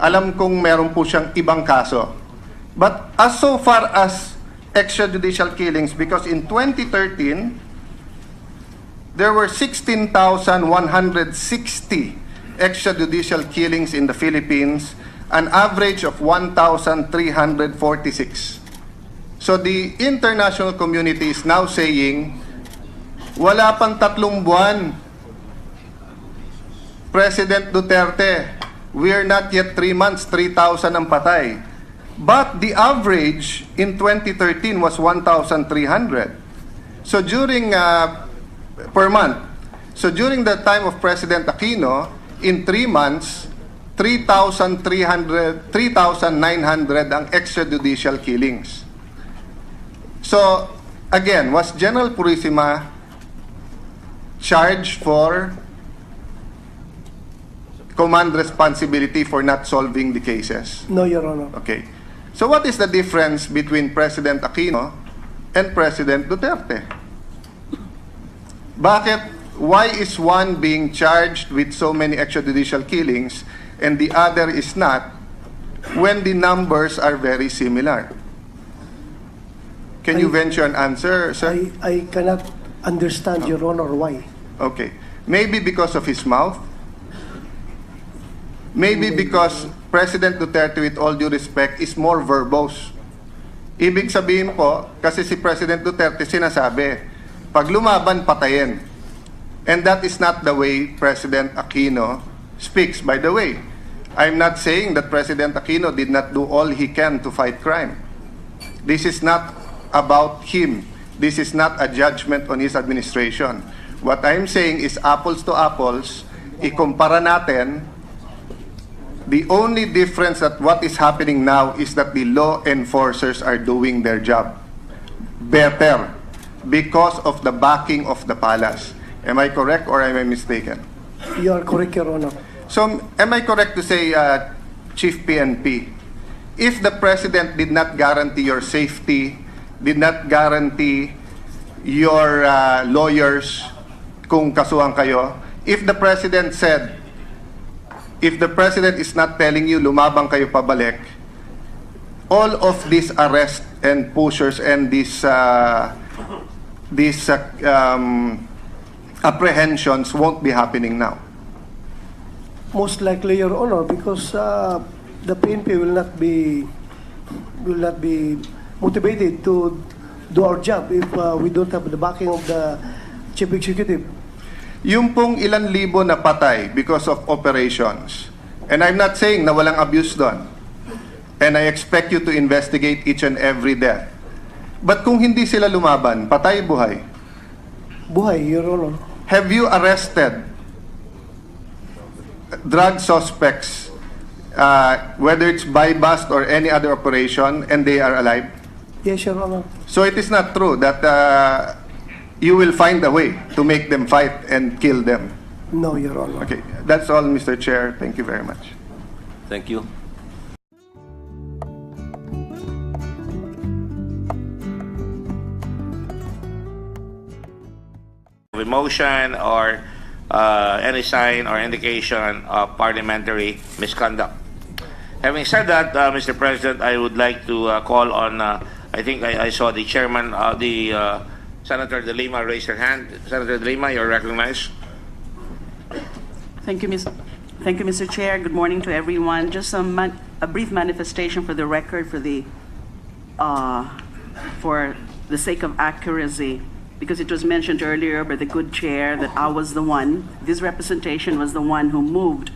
Alam kong meron po siyang ibang kaso. But as so far as extrajudicial killings, because in 2013, there were 16,160 extrajudicial killings in the Philippines, an average of 1,346. So the international community is now saying, wala pang 3 buwan, President Duterte, we are not yet 3 months, 3,000 ang patay. But the average in 2013 was 1,300. So during, per month. So during the time of President Aquino, in 3 months, 3,900 ang extrajudicial killings. So, again, was General Purisima charged for command responsibility for not solving the cases? No, Your Honor. Okay. So what is the difference between President Aquino and President Duterte? Why is one being charged with so many extrajudicial killings and the other is not, when the numbers are very similar? Can you venture an answer, sir? I cannot understand, Your Honor, why. Okay. Maybe because of his mouth? Maybe because President Duterte, with all due respect, is more verbose. Ibig sabihin po, kasi si President Duterte sinasabi, pag lumaban, patayin. And that is not the way President Aquino speaks. By the way, I'm not saying that President Aquino did not do all he can to fight crime. This is not about him. This is not a judgment on his administration. What I'm saying is apples to apples, ikumpara natin. The only difference that what is happening now is that the law enforcers are doing their job better because of the backing of the palace. Am I correct or am I mistaken? You are correct, Your Honor. So, am I correct to say, Chief PNP, if the President did not guarantee your safety, did not guarantee your lawyers kung kasuhan kayo, if the President said, if the President is not telling you lumabang kayo pabalik, all of these arrests and pushers and these apprehensions won't be happening now. Most likely, Your Honor, because the PNP will not be motivated to do our job if we don't have the backing of the Chief Executive. Yung pong ilan libo na patay because of operations, and I'm not saying na walang abuse doon, and I expect you to investigate each and every death. But kung hindi sila lumaban, patay buhay? Buhay, Your Honor. Have you arrested drug suspects, whether it's by bust or any other operation, and they are alive? Yes, Your Honor. So it is not true that you will find a way to make them fight and kill them. No, Your Honor. Okay, that's all, Mr. Chair. Thank you very much. Thank you. A motion or any sign or indication of parliamentary misconduct. Having said that, Mr. President, I would like to call on, I think I saw the chairman, Senator De Lima raise her hand. Senator De Lima, you're recognized. Thank you, Mr. Chair. Good morning to everyone. Just a brief manifestation for the record for the sake of accuracy, because it was mentioned earlier by the good chair that I was the one, this representation was the one who moved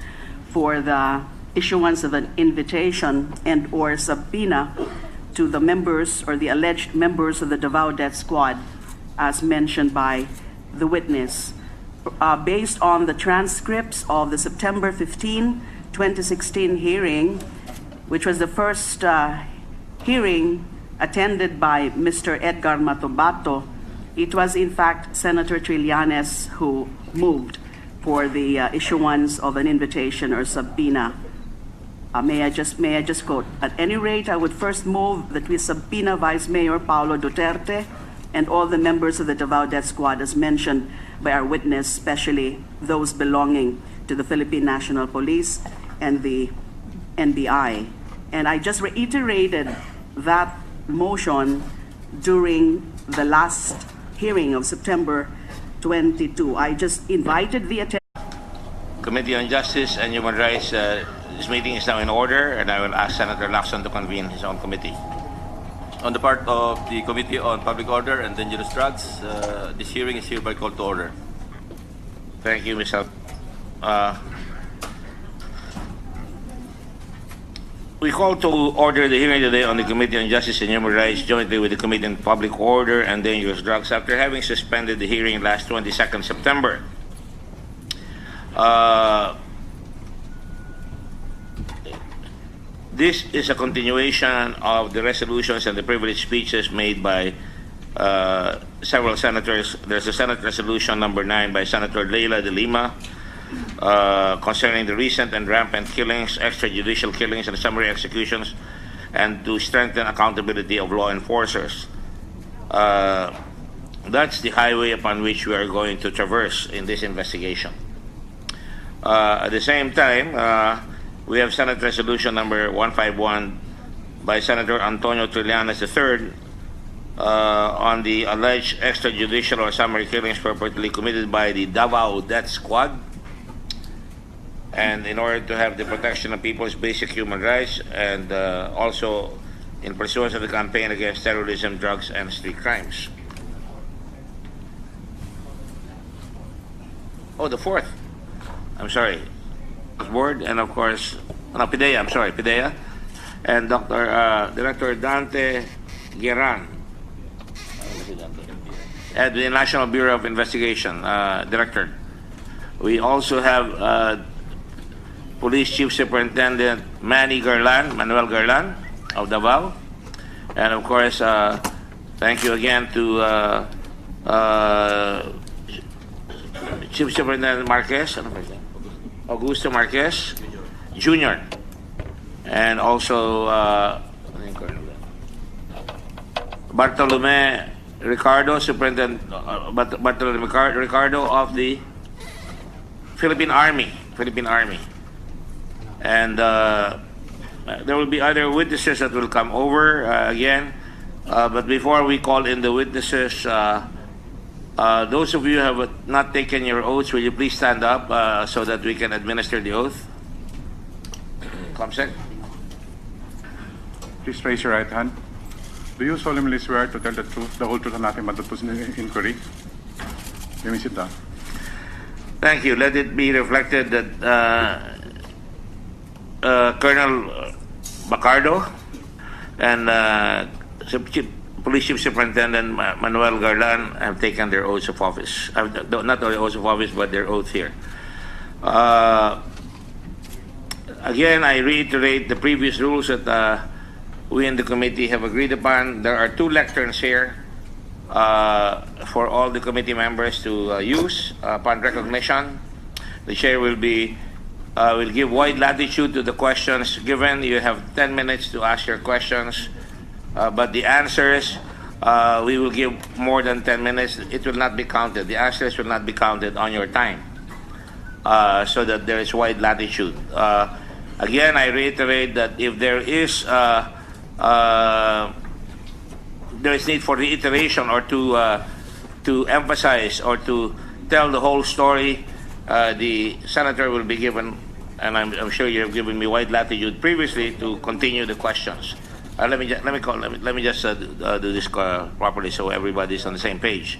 for the issuance of an invitation and or subpoena to the members or the alleged members of the Davao Death Squad, as mentioned by the witness. Based on the transcripts of the September 15, 2016 hearing, which was the first hearing attended by Mr. Edgar Matobato, it was in fact Senator Trillanes who moved for the issuance of an invitation or subpoena. May I just quote? At any rate, I would first move that we subpoena Vice Mayor Paulo Duterte and all the members of the Davao Death Squad as mentioned by our witness, especially those belonging to the Philippine National Police and the NBI. And I just reiterated that motion during the last hearing of September 22. I just invited the attention. Committee on Justice and Human Rights, this meeting is now in order, and I will ask Senator Lacson to convene his own committee. On the part of the Committee on Public Order and Dangerous Drugs, this hearing is hereby called to order. Thank you, Ms. We call to order the hearing today on the Committee on Justice and Human Rights jointly with the Committee on Public Order and Dangerous Drugs after having suspended the hearing last 22nd September. This is a continuation of the resolutions and the privileged speeches made by several senators. There's a Senate Resolution number 9 by Senator Leila de Lima concerning the recent and rampant killings, extrajudicial killings, and summary executions, and to strengthen accountability of law enforcers. That's the highway upon which we are going to traverse in this investigation. At the same time, we have Senate Resolution number 151 by Senator Antonio Trillanes III on the alleged extrajudicial or summary killings purportedly committed by the Davao Death Squad, and in order to have the protection of people's basic human rights, and also in pursuance of the campaign against terrorism, drugs, and street crimes. Oh, the fourth. I'm sorry. Board, and of course, PIDEA, I'm sorry, PIDEA, and Director Dante Gueran, at the National Bureau of Investigation, Director. We also have Police Chief Superintendent Manuel Garlan of Davao, and of course, thank you again to Chief Superintendent Marquez, Augusto Marquez Jr., and also Bartolome Ricardo, Superintendent Bartolome Ricardo of the Philippine Army. And there will be other witnesses that will come over again. But before we call in the witnesses, those of you who have not taken your oaths, will you please stand up so that we can administer the oath? Comsec. Please raise your right hand. Do you solemnly swear to tell the truth, the whole truth, and nothing but the truth in the inquiry? You may sit down. Thank you. Let it be reflected that Colonel Bacardo and Police Chief Superintendent Manuel Garlan have taken their oaths of office. Not their oaths of office, but their oath here. Again, I reiterate the previous rules that we in the committee have agreed upon. There are two lecterns here. for all the committee members to use upon recognition. The chair will give wide latitude to the questions given. You have 10 minutes to ask your questions, but the answers, we will give more than 10 minutes. It will not be counted. The answers will not be counted on your time, so that there is wide latitude. Again, I reiterate that if there is need for reiteration or to emphasize or to tell the whole story, the senator will be given, and I'm sure you have given me wide latitude previously to continue the questions. Let me just do this properly so everybody's on the same page.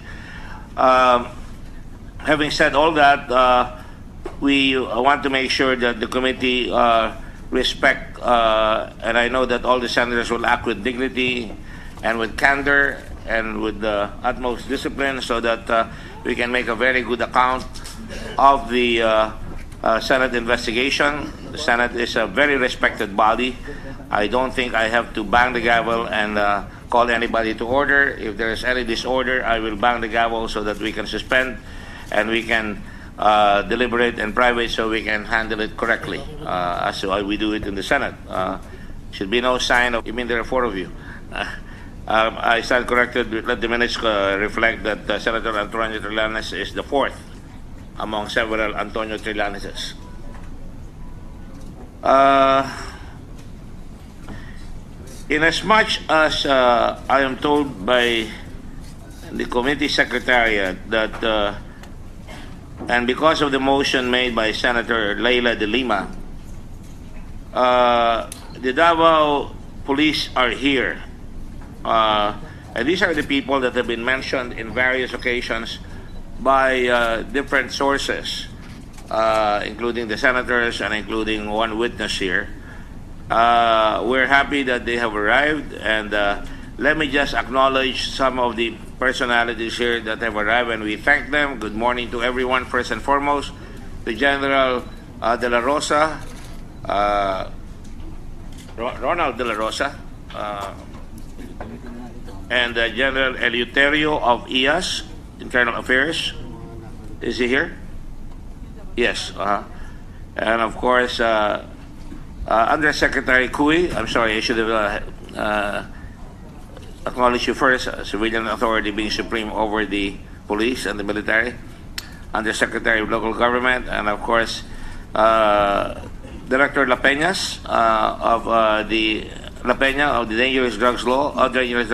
Having said all that, we want to make sure that the committee respect, and I know that all the senators will act with dignity and with candor and with the utmost discipline, so that we can make a very good account of the Senate investigation. The Senate is a very respected body. I don't think I have to bang the gavel and call anybody to order. If there is any disorder, I will bang the gavel so that we can suspend and we can deliberate in private so we can handle it correctly, as we do it in the Senate. Should be no sign of, you mean there are 4 of you? I stand corrected. Let the minutes reflect that Senator Antonio Trillanes is the 4th among several Antonio Trillaneses. In as much as I am told by the committee secretariat that, and because of the motion made by Senator Leila de Lima, the Davao police are here. And these are the people that have been mentioned in various occasions by different sources, including the senators and including one witness here. We're happy that they have arrived, and let me just acknowledge some of the personalities here that have arrived, and we thank them. Good morning to everyone. First and foremost, the General De La Rosa, Ronald De La Rosa, and General Eleuterio of IAS, Internal Affairs. Is he here? Yes. And of course, Undersecretary Cui. I'm sorry, I should have acknowledged you first. Civilian authority being supreme over the police and the military. Undersecretary of Local Government, and of course, Director La Peñas of the Dangerous Drugs Law, Dangerous Drugs